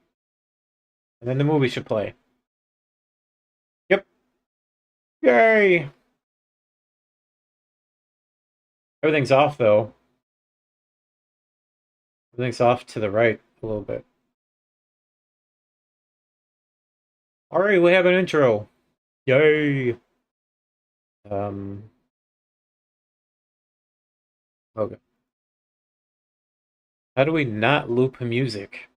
And then the movie should play. Yep. Yay! Everything's off, though. Everything's off to the right a little bit. Alright, we have an intro. Yay! Okay. How do we not loop music?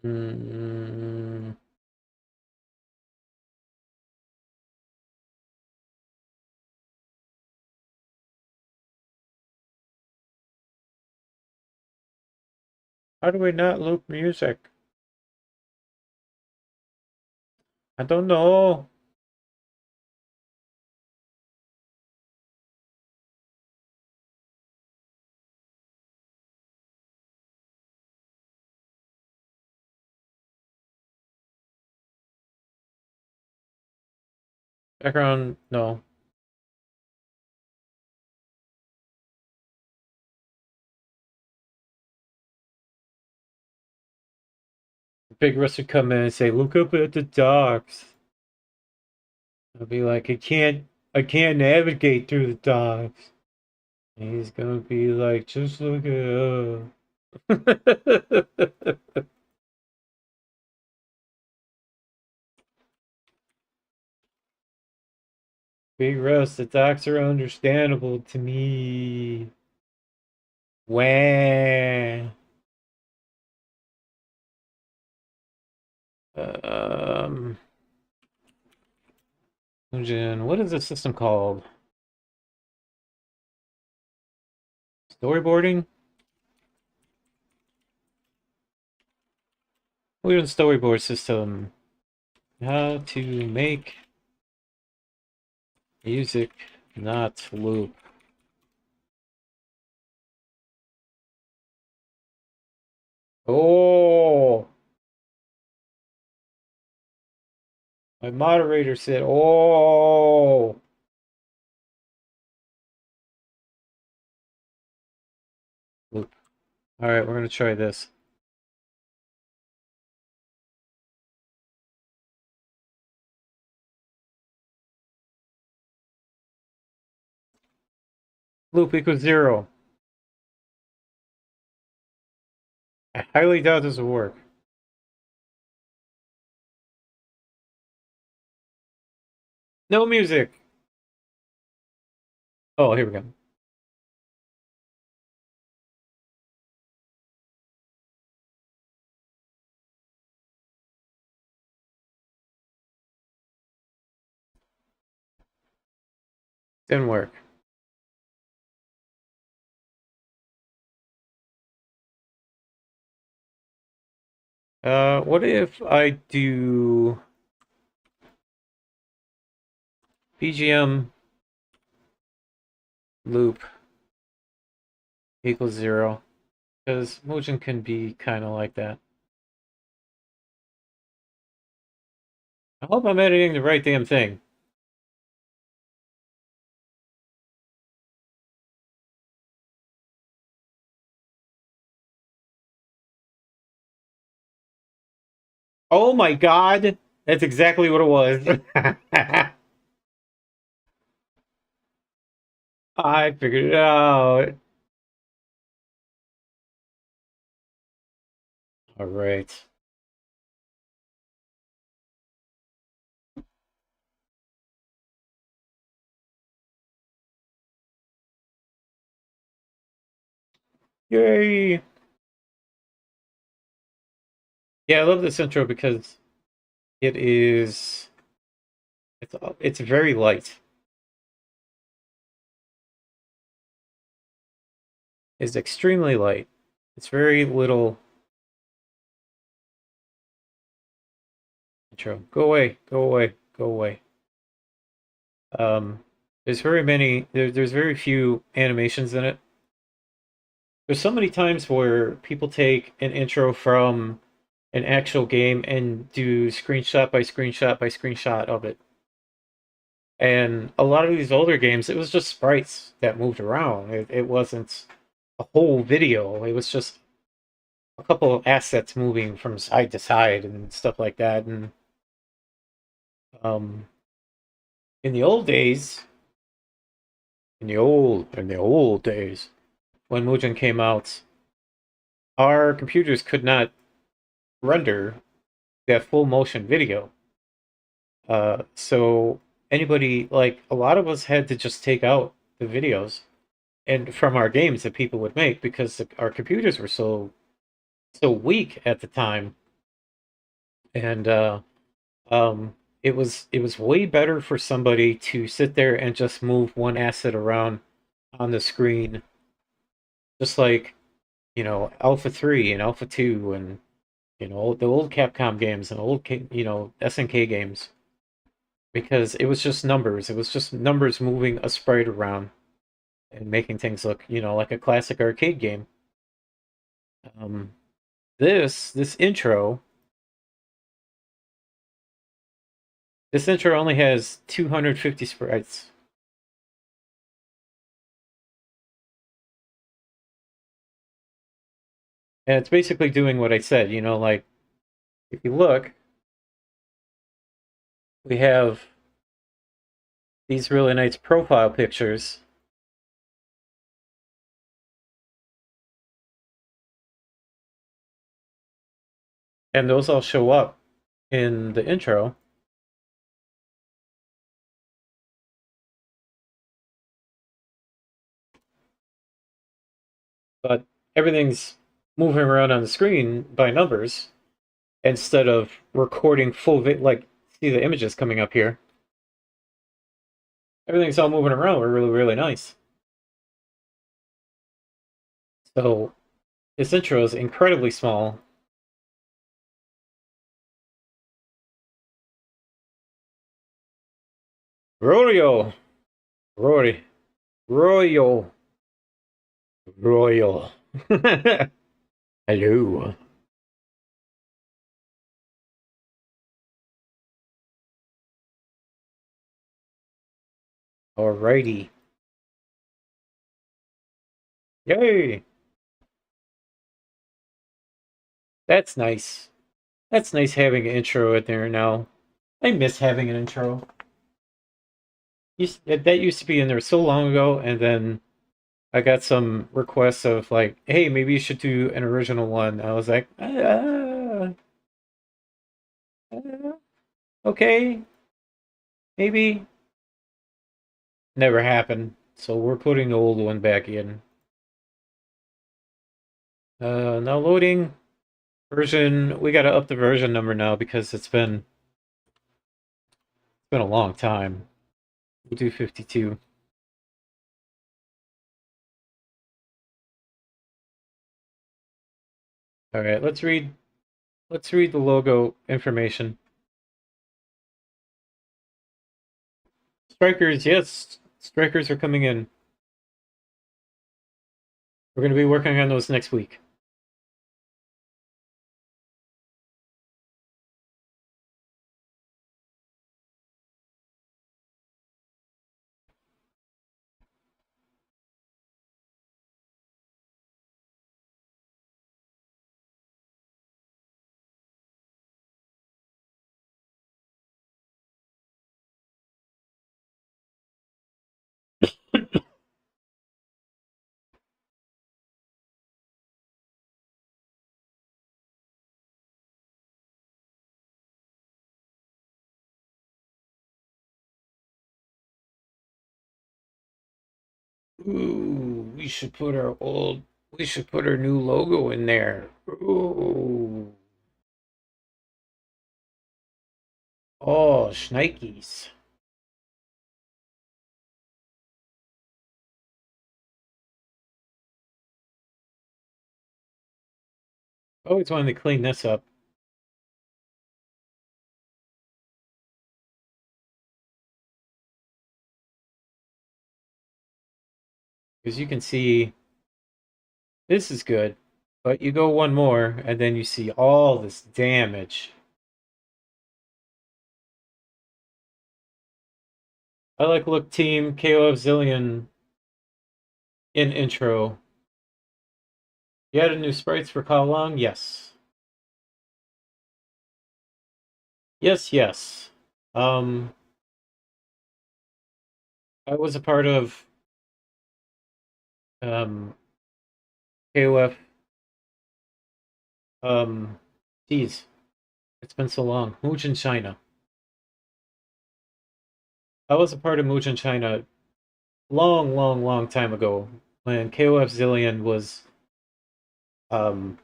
Mm, how do we not loop music? I don't know. Background, no. Big Russ would come in and say, "Look up at the docks." I'll be like, I can't navigate through the docks." And he's gonna be like, "Just look it up." Big Russ, the docks are understandable to me. Wah. Um, what is this system called? Storyboarding? We're the storyboard system. How to make music not loop. Oh, My moderator said, "Oh." Loop. All right, we're gonna try this. Loop equals 0. I highly doubt this will work. No music. Oh, here we go. Didn't work. What if I do BGM loop equals 0? Because Mojang can be kind of like that. I hope I'm editing the right damn thing. Oh my god! That's exactly what it was. I figured it out. All right. Yay! Yeah, I love this intro because it is it's very light. It's extremely light. It's very little intro. Go away, go away, go away. Um, there's very many. There's very few animations in it. There's so many times where people take an intro from an actual game and do screenshot by screenshot by screenshot of it. And a lot of these older games, it was just sprites that moved around. It wasn't a whole video. It was just a couple of assets moving from side to side and stuff like that. And um, in the old days, in the old days, when Mugen came out, our computers could not render that full motion video. So anybody, like a lot of us, had to just take out the videos and from our games that people would make because our computers were so weak at the time, and it was way better for somebody to sit there and just move one asset around on the screen, just like Alpha 3 and Alpha 2 and the old Capcom games and old SNK games, because it was just numbers. It was just numbers moving a sprite around and making things look like a classic arcade game. Um, this intro only has 250 sprites. And it's basically doing what I said, like if you look, we have these really nice profile pictures. And those all show up in the intro. But everything's moving around on the screen by numbers instead of recording full like see the images coming up here. Everything's all moving around. We're really, really nice. So this intro is incredibly small. Royale, Rory, Royal, Royal. Hello. Alrighty. Yay! That's nice. That's nice having an intro in there now. I miss having an intro. That used to be in there so long ago, and then I got some requests of like, hey, maybe you should do an original one. I was like, okay, maybe. Never happened. So we're putting the old one back in. Now loading version. We gotta up the version number now because it's been a long time. We'll do 52. All right, let's read the logo information. Strikers, yes, strikers are coming in. We're going to be working on those next week. Ooh, we should put our new logo in there. Ooh. Oh, shnikes. Always wanted to clean this up. Because you can see this is good. But you go one more, and then you see all this damage. I like look team KOF Zillion in intro. You added new sprites for how long? Yes. Yes, yes. Um, I was a part of KOF. Um, geez, it's been so long. Mugen China. I was a part of Mugen China long, long, long time ago when KOF Zillion was um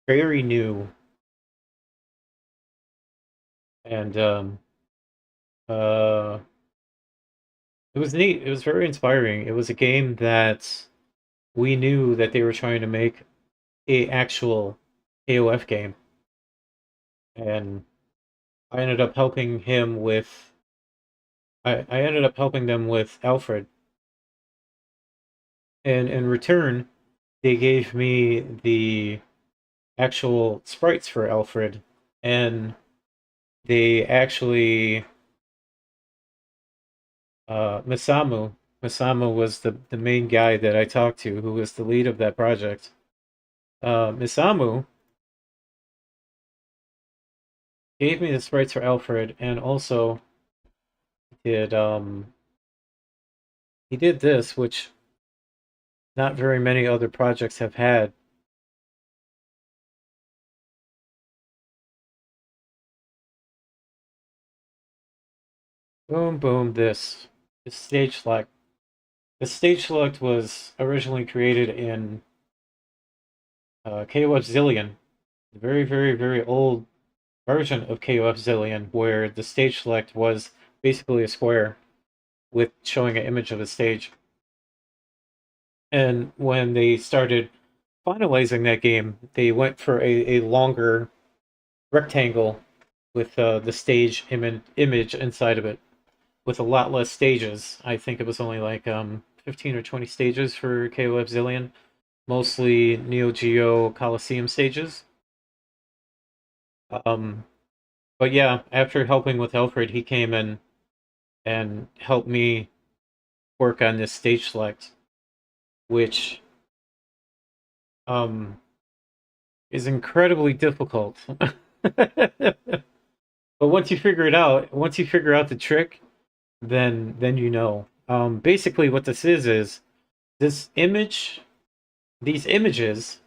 very new and uh it was neat. It was very inspiring. It was a game that we knew that they were trying to make a actual KOF game, and I ended up helping him with I ended up helping them with Alfred, and in return, they gave me the actual sprites for Alfred, and they actually Misamu was the main guy that I talked to, who was the lead of that project. Misamu gave me the sprites for Alfred, and also did he did this, which not very many other projects have had. Boom, boom, this stage select. The stage select was originally created in KOF Zillion, the very, very, very old version of KOF Zillion, where the stage select was basically a square with showing an image of a stage. And when they started finalizing that game, they went for a longer rectangle with the stage image inside of it, with a lot less stages. I think it was only like 15 or 20 stages for KOF Zillion, mostly Neo Geo Coliseum stages. Um, but yeah, after helping with Alfred, he came in and helped me work on this stage select, which is incredibly difficult. But once you figure it out, once you figure out the trick, then you know. Basically, what this is this image, these images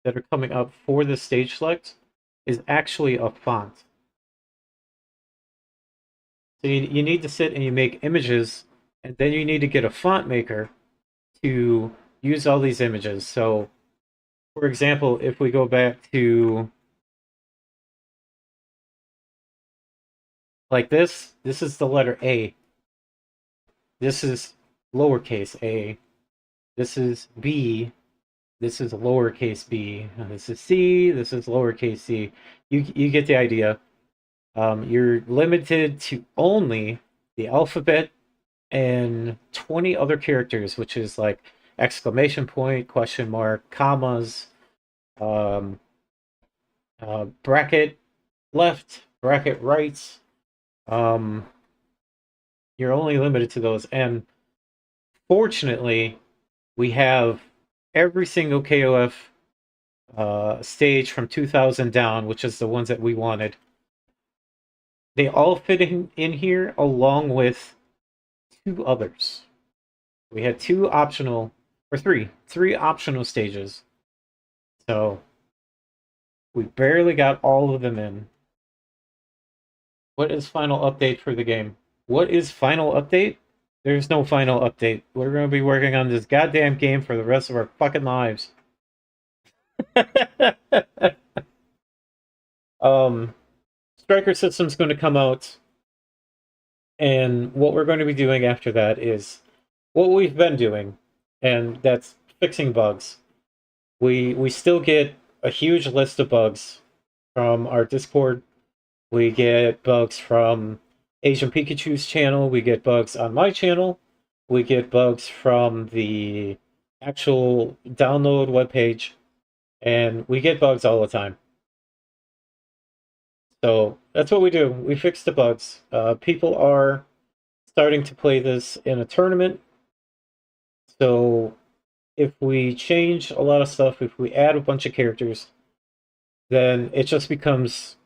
that are coming up for the stage select is actually a font. So you need to sit and you make images, and then you need to get a font maker to use all these images. So, for example, if we go back to like this is the letter A. This is lowercase a. This is B. This is lowercase b. And this is C. This is lowercase c. You get the idea. You're limited to only the alphabet and 20 other characters, which is like exclamation point, question mark, commas, um, bracket left, bracket right. Um, you're only limited to those. And fortunately, we have every single KOF stage from 2000 down, which is the ones that we wanted. They all fit in here along with two others. We had two optional, or three optional stages. So we barely got all of them in. What is final update for the game? What is final update? There's no final update. We're going to be working on this goddamn game for the rest of our fucking lives. Striker System's going to come out, and what we're going to be doing after that is what we've been doing, and that's fixing bugs. We still get a huge list of bugs from our Discord. We get bugs from Asian Pikachu's channel. We get bugs on my channel. We get bugs from the actual download webpage. And we get bugs all the time. So that's what we do. We fix the bugs. People are starting to play this in a tournament. So if we change a lot of stuff, if we add a bunch of characters, then it just becomes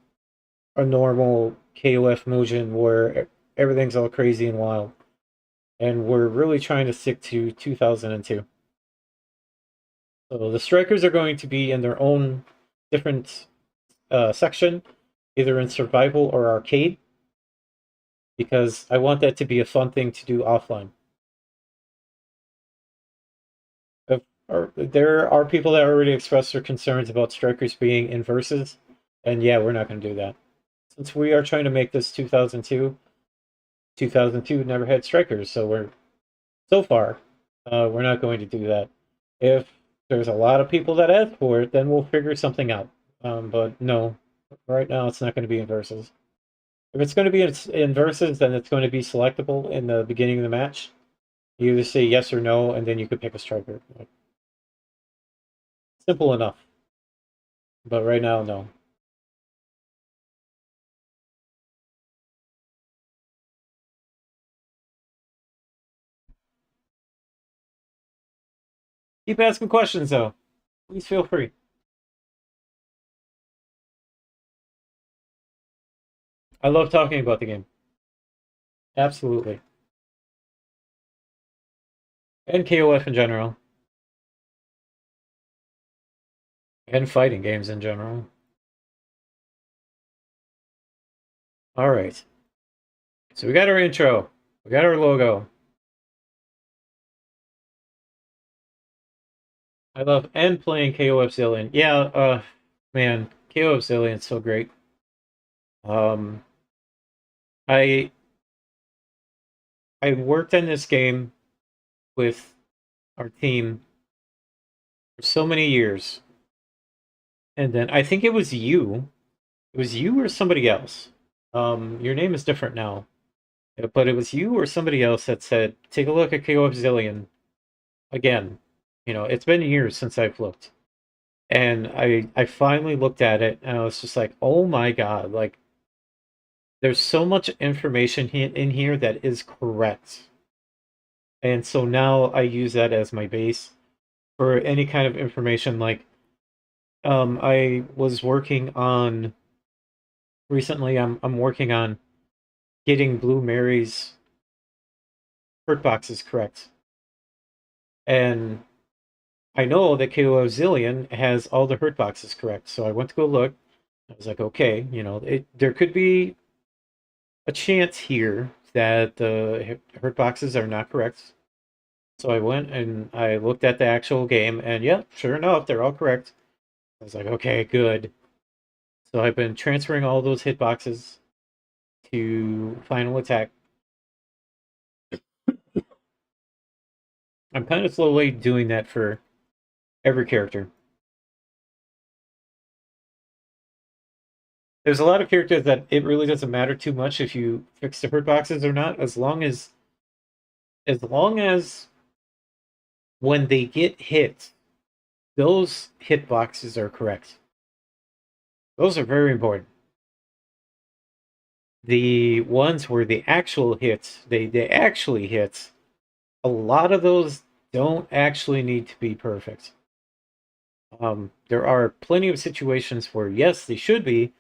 a normal KOF motion where everything's all crazy and wild. And we're really trying to stick to 2002. So the strikers are going to be in their own different section, either in survival or arcade, because I want that to be a fun thing to do offline. There are people that already expressed their concerns about strikers being in verses, and yeah, we're not going to do that. Since we are trying to make this 2002, 2002 never had strikers, so we're not going to do that. If there's a lot of people that ask for it, then we'll figure something out. But no, right now it's not going to be in verses. If it's going to be in verses, then it's going to be selectable in the beginning of the match. You either say yes or no, and then you could pick a striker. Simple enough. But right now, no. Keep asking questions, though. Please feel free. I love talking about the game. Absolutely. And KOF in general. And fighting games in general. Alright. So we got our intro. We got our logo. I love and playing KOF Zillion. Yeah, man, KOF Zillion's so great. I I worked on this game with our team for so many years. And then I think it was you. It was you or somebody else. Your name is different now. But it was you or somebody else that said, take a look at KOF Zillion again. You know, it's been years since I've looked. And I finally looked at it and I was just like, oh my god, like there's so much information in here that is correct. And so now I use that as my base for any kind of information. Like, I was working on recently. I'm working on getting Blue Mary's hurt boxes correct, and I know that KOF Zillion has all the hurt boxes correct. So I went to go look. I was like, okay, there could be a chance here that the hurt boxes are not correct. So I went and I looked at the actual game, and yeah, sure enough, they're all correct. I was like, okay, good. So I've been transferring all those hitboxes to final attack. I'm kind of slowly doing that for every character. There's a lot of characters that it really doesn't matter too much if you fix the hitboxes or not, as long as when they get hit, those hitboxes are correct. Those are very important. The ones where the actual hits, they actually hit, a lot of those don't actually need to be perfect. There are plenty of situations where, yes, they should be,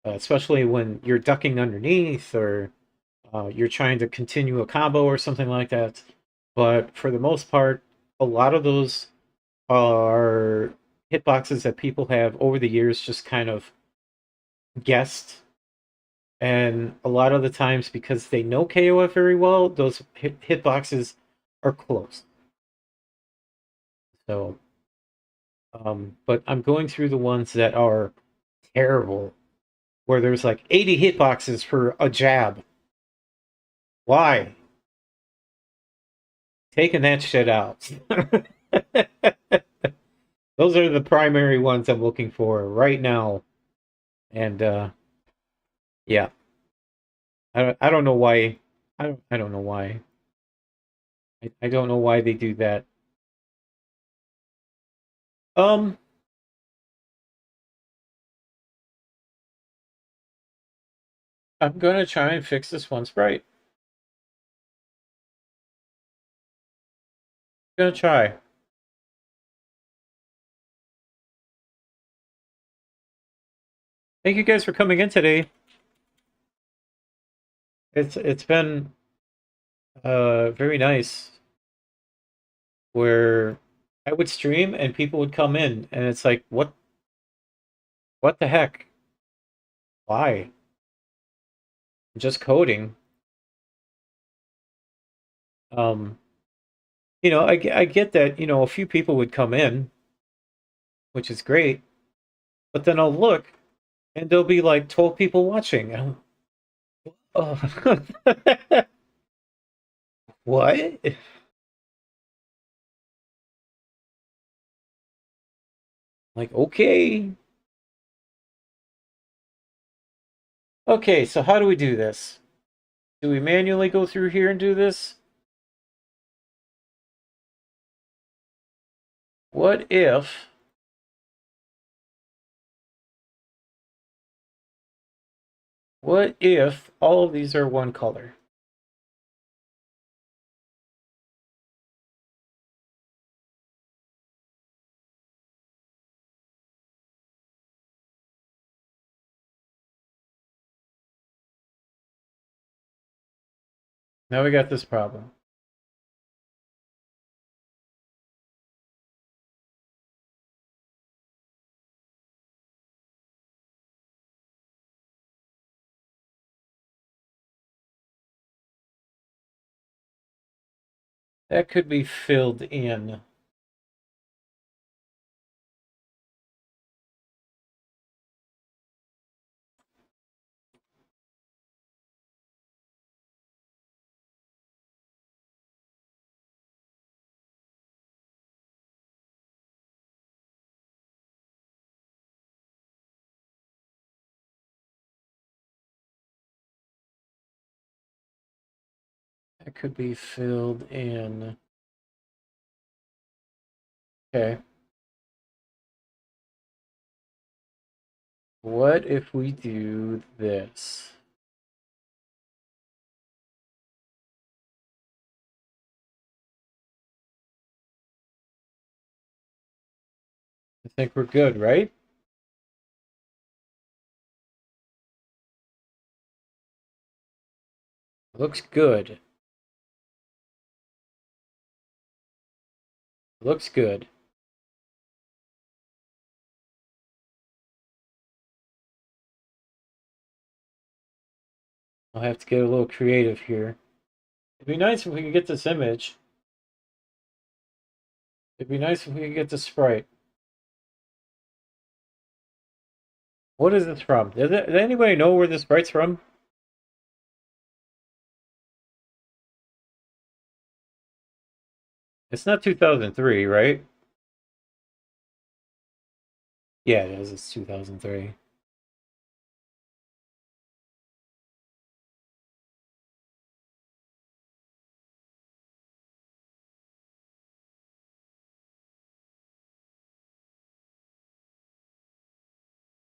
especially when you're ducking underneath or you're trying to continue a combo or something like that. But for the most part, a lot of those are hitboxes that people have over the years just kind of guessed. And a lot of the times, because they know KOF very well, those hitboxes are close. So, but I'm going through the ones that are terrible, where there's like 80 hitboxes for a jab. Why? Taking that shit out. Those are the primary ones I'm looking for right now. And yeah, I don't know why. I don't know why. I don't know why they do that. Um, I'm gonna try and fix this one sprite. Gonna try. Thank you guys for coming in today. It's been very nice where I would stream and people would come in and it's like what the heck? Why? Just coding. Um, I get that, a few people would come in, which is great, but then I'll look and there'll be like 12 people watching. And oh. What? Like, okay. Okay, so how do we do this? Do we manually go through here and do this? What if all of these are one color? Now we got this problem. That could be filled in. That could be filled in. Okay. What if we do this? I think we're good, right? Looks good. Looks good. I'll have to get a little creative here. It'd be nice if we could get this image. It'd be nice if we could get the sprite. What is this from? Does anybody know where this sprite's from? It's not 2003, right? Yeah, it is. It's 2003.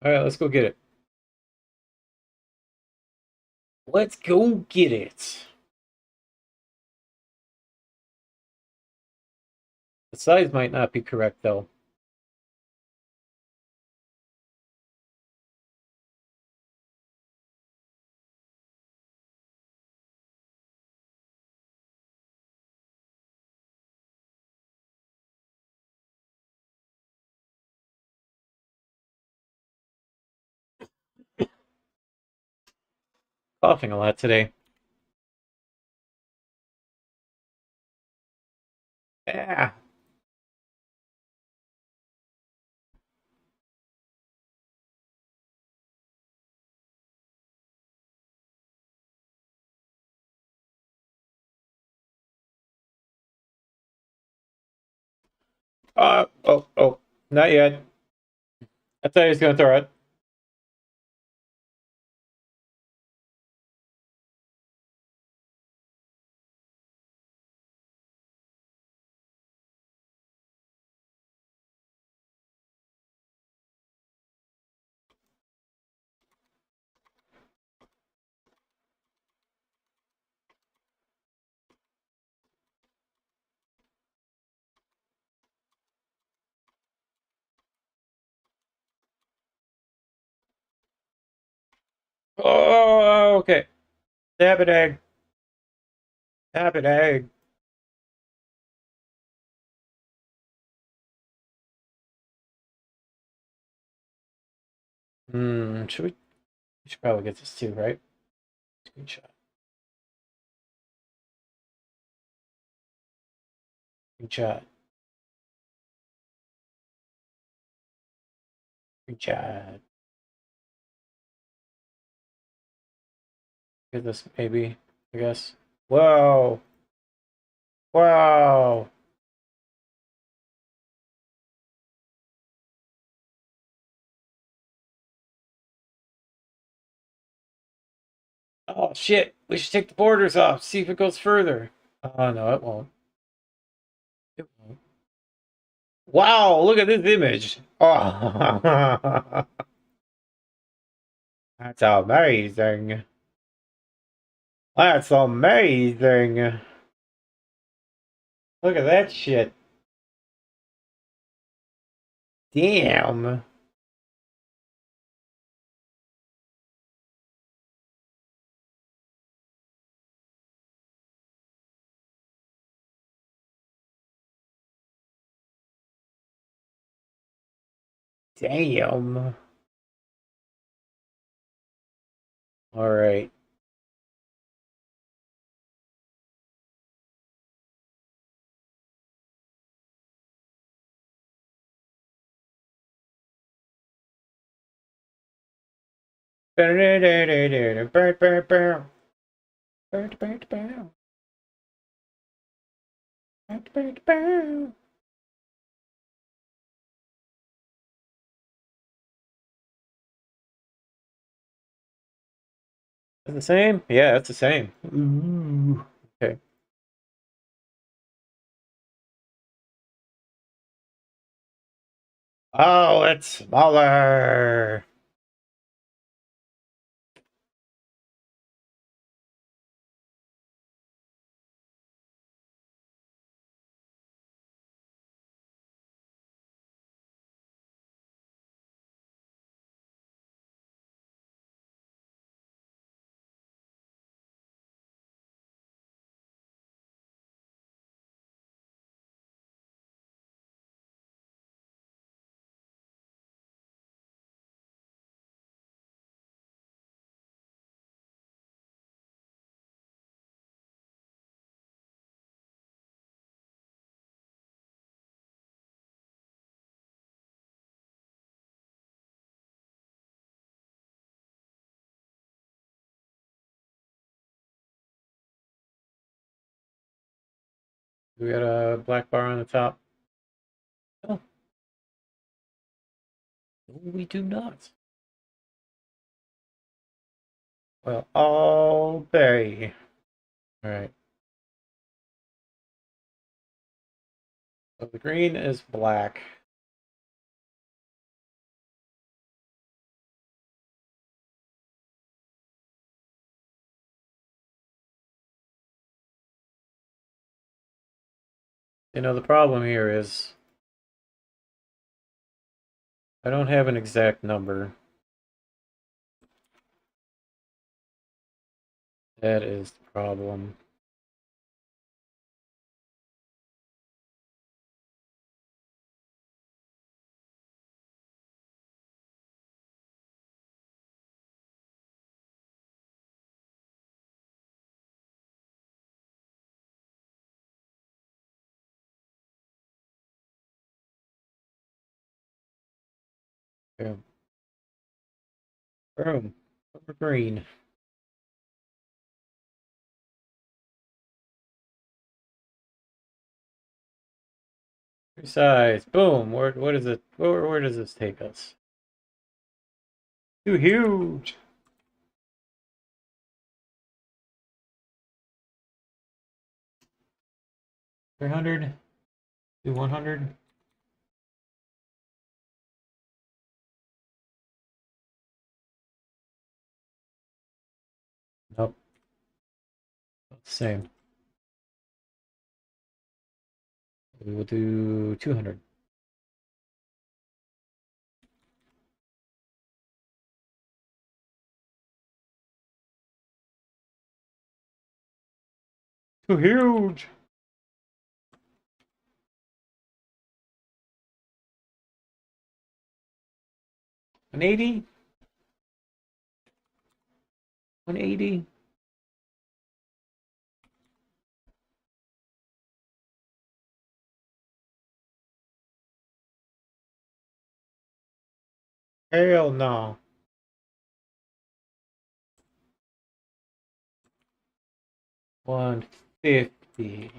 All right, let's go get it. Let's go get it. The size might not be correct, though. Coughing a lot today. Yeah. Oh. Not yet. I thought he was going to throw it. Oh, okay. Stab it, egg. Stab it, egg. We should probably get this too, right? Screenshot. Screenshot. Screenshot. Get this, maybe, I guess. Whoa. Wow. Oh, shit. We should take the borders off. See if it goes further. Oh, no, it won't. It won't. Wow, look at this image. Oh, that's amazing. That's amazing. Look at that shit. Damn. Damn. All right. Is it the same? Yeah, it's the same. Ooh. Okay. Oh, it's smaller. We got a black bar on the top. Oh, no, we do not. Well, all day. All right. So the green is black. You know, the problem here is I don't have an exact number. That is the problem. Boom. Boom. Over green. Three sides. Boom. What is it? Where does this take us? Too huge. 300 to 100. Nope. Same. We will do 200. Too huge. 180. 180. Hell no. 150.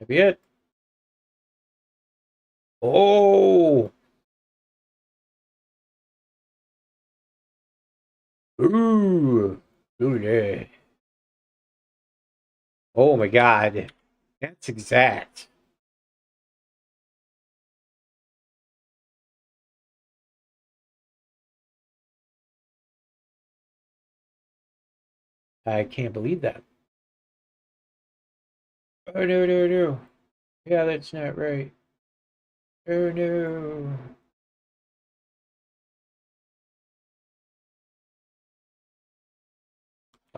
Maybe it. Oh. Ooh. Ooh, yeah. Oh my God. That's exact. I can't believe that. Oh no, no, no. Yeah, that's not right. Oh no.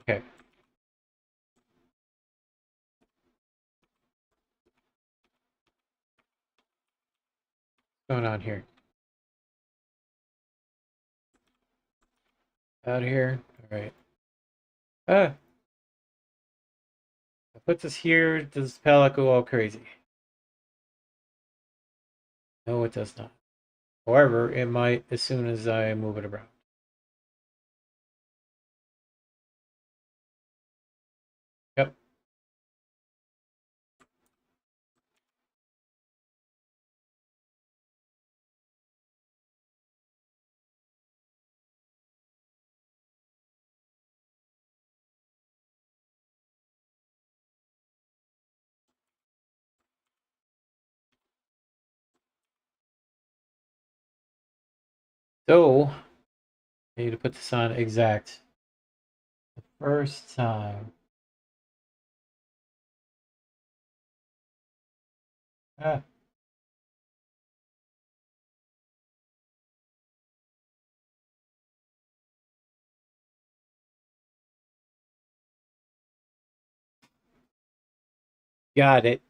Okay, what's going on here? Out here. All right. Ah, I put this here. Does this palette go all crazy? No, it does not. However, it might as soon as I move it around. Yep. So, I need to put this on exact the first time. Ah, got it.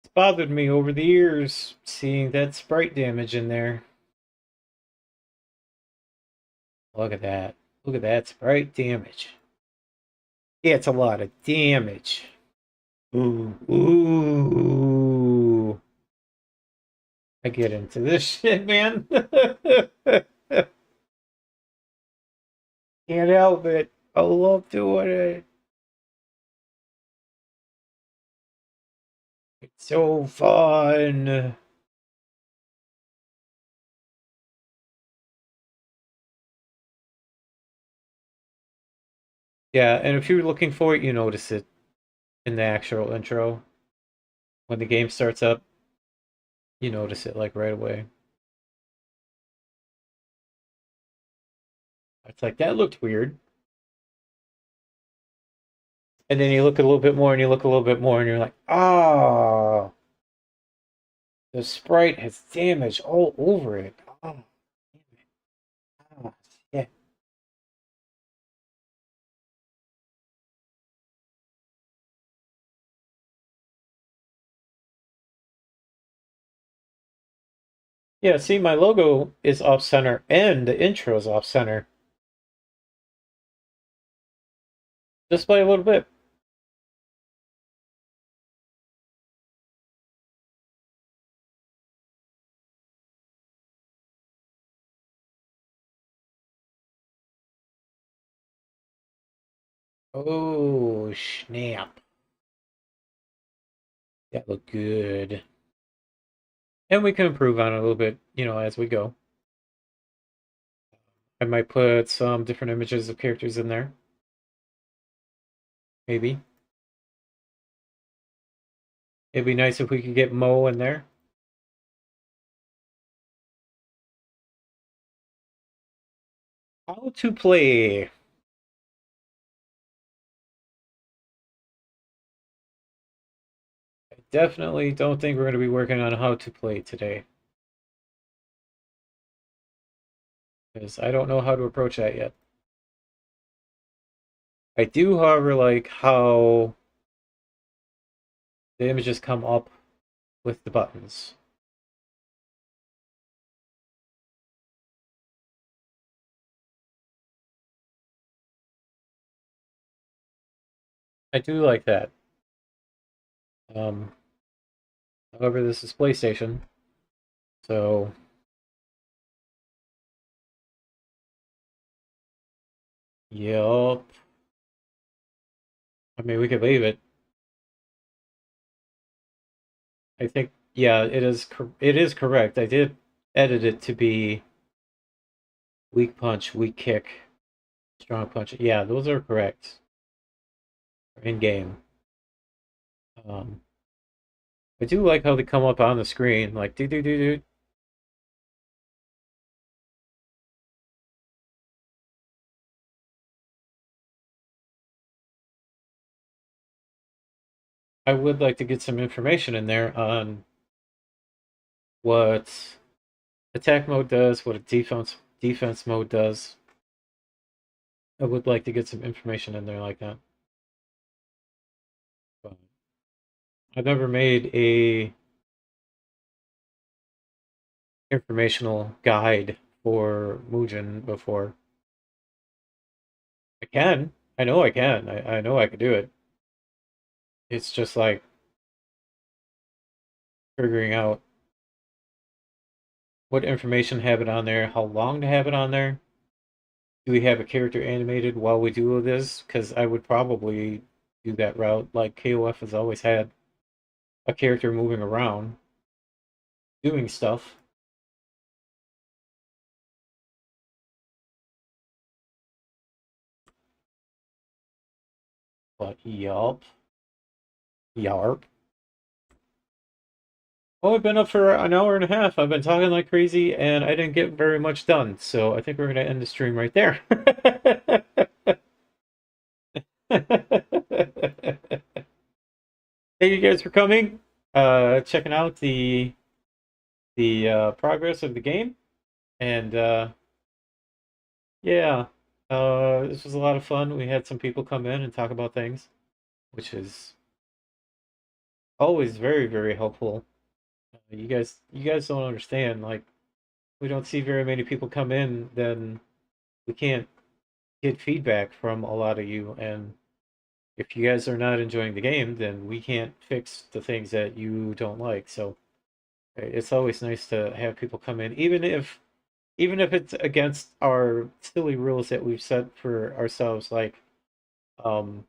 It's bothered me over the years seeing that sprite damage in there. Look at that. Look at that sprite damage. Yeah, it's a lot of damage. Ooh, ooh. I get into this shit, man. Can't help it. I love doing it. It's so fun. Yeah, and if you're looking for it, you notice it in the actual intro. When the game starts up, you notice it like right away. It's like, that looked weird. And then you look a little bit more and you look a little bit more and you're like, oh, the sprite has damage all over it. Oh, damn it. Oh, shit. Yeah, see, my logo is off center and the intro is off center. Just by a little bit. Oh, snap. That looked good. And we can improve on it a little bit, as we go. I might put some different images of characters in there. Maybe. It'd be nice if we could get Mo in there. How to play. I definitely don't think we're going to be working on how to play today. Because I don't know how to approach that yet. I do, however, like how the images come up with the buttons. I do like that. Um, However, this is PlayStation, so yup. I mean, we could leave it. I think, yeah, it is correct. I did edit it to be weak punch, weak kick, strong punch. Yeah, those are correct in game. Um, I do like how they come up on the screen, like do do do do. I would like to get some information in there on what attack mode does, what a defense mode does. I would like to get some information in there like that. But I've never made a informational guide for Mugen before. I can. I know I can. I know I could do it. It's just like figuring out what information to have it on there, how long to have it on there. Do we have a character animated while we do this? Because I would probably do that route. Like KOF has always had a character moving around, doing stuff. But yup. Yarp. Oh, I've been up for an hour and a half. I've been talking like crazy, and I didn't get very much done. So I think we're gonna end the stream right there. Thank you guys for coming, checking out the progress of the game, and yeah, this was a lot of fun. We had some people come in and talk about things, which is always very, very helpful. You guys don't understand. Like, we don't see very many people come in, then we can't get feedback from a lot of you, and if you guys are not enjoying the game, then we can't fix the things that you don't like. So it's always nice to have people come in, even if it's against our silly rules that we've set for ourselves, like um,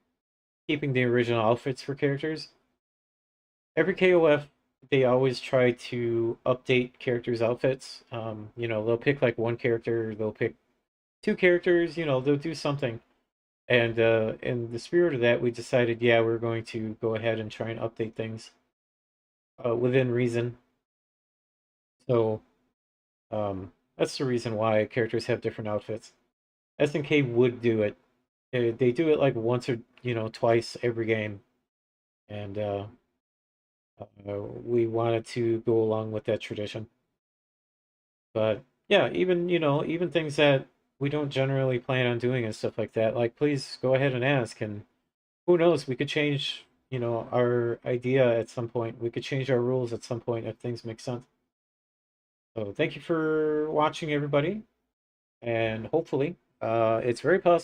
keeping the original outfits for characters. Every KOF, they always try to update characters' outfits. They'll pick like one character, they'll pick two characters, they'll do something. And in the spirit of that, we decided, yeah, we're going to go ahead and try and update things within reason. So that's the reason why characters have different outfits. SNK would do it. They do it like once or twice every game, and we wanted to go along with that tradition. But yeah, even things that we don't generally plan on doing and stuff like that, like please go ahead and ask, and who knows, we could change, our idea at some point. We could change our rules at some point if things make sense. So thank you for watching, everybody, and hopefully, it's very possible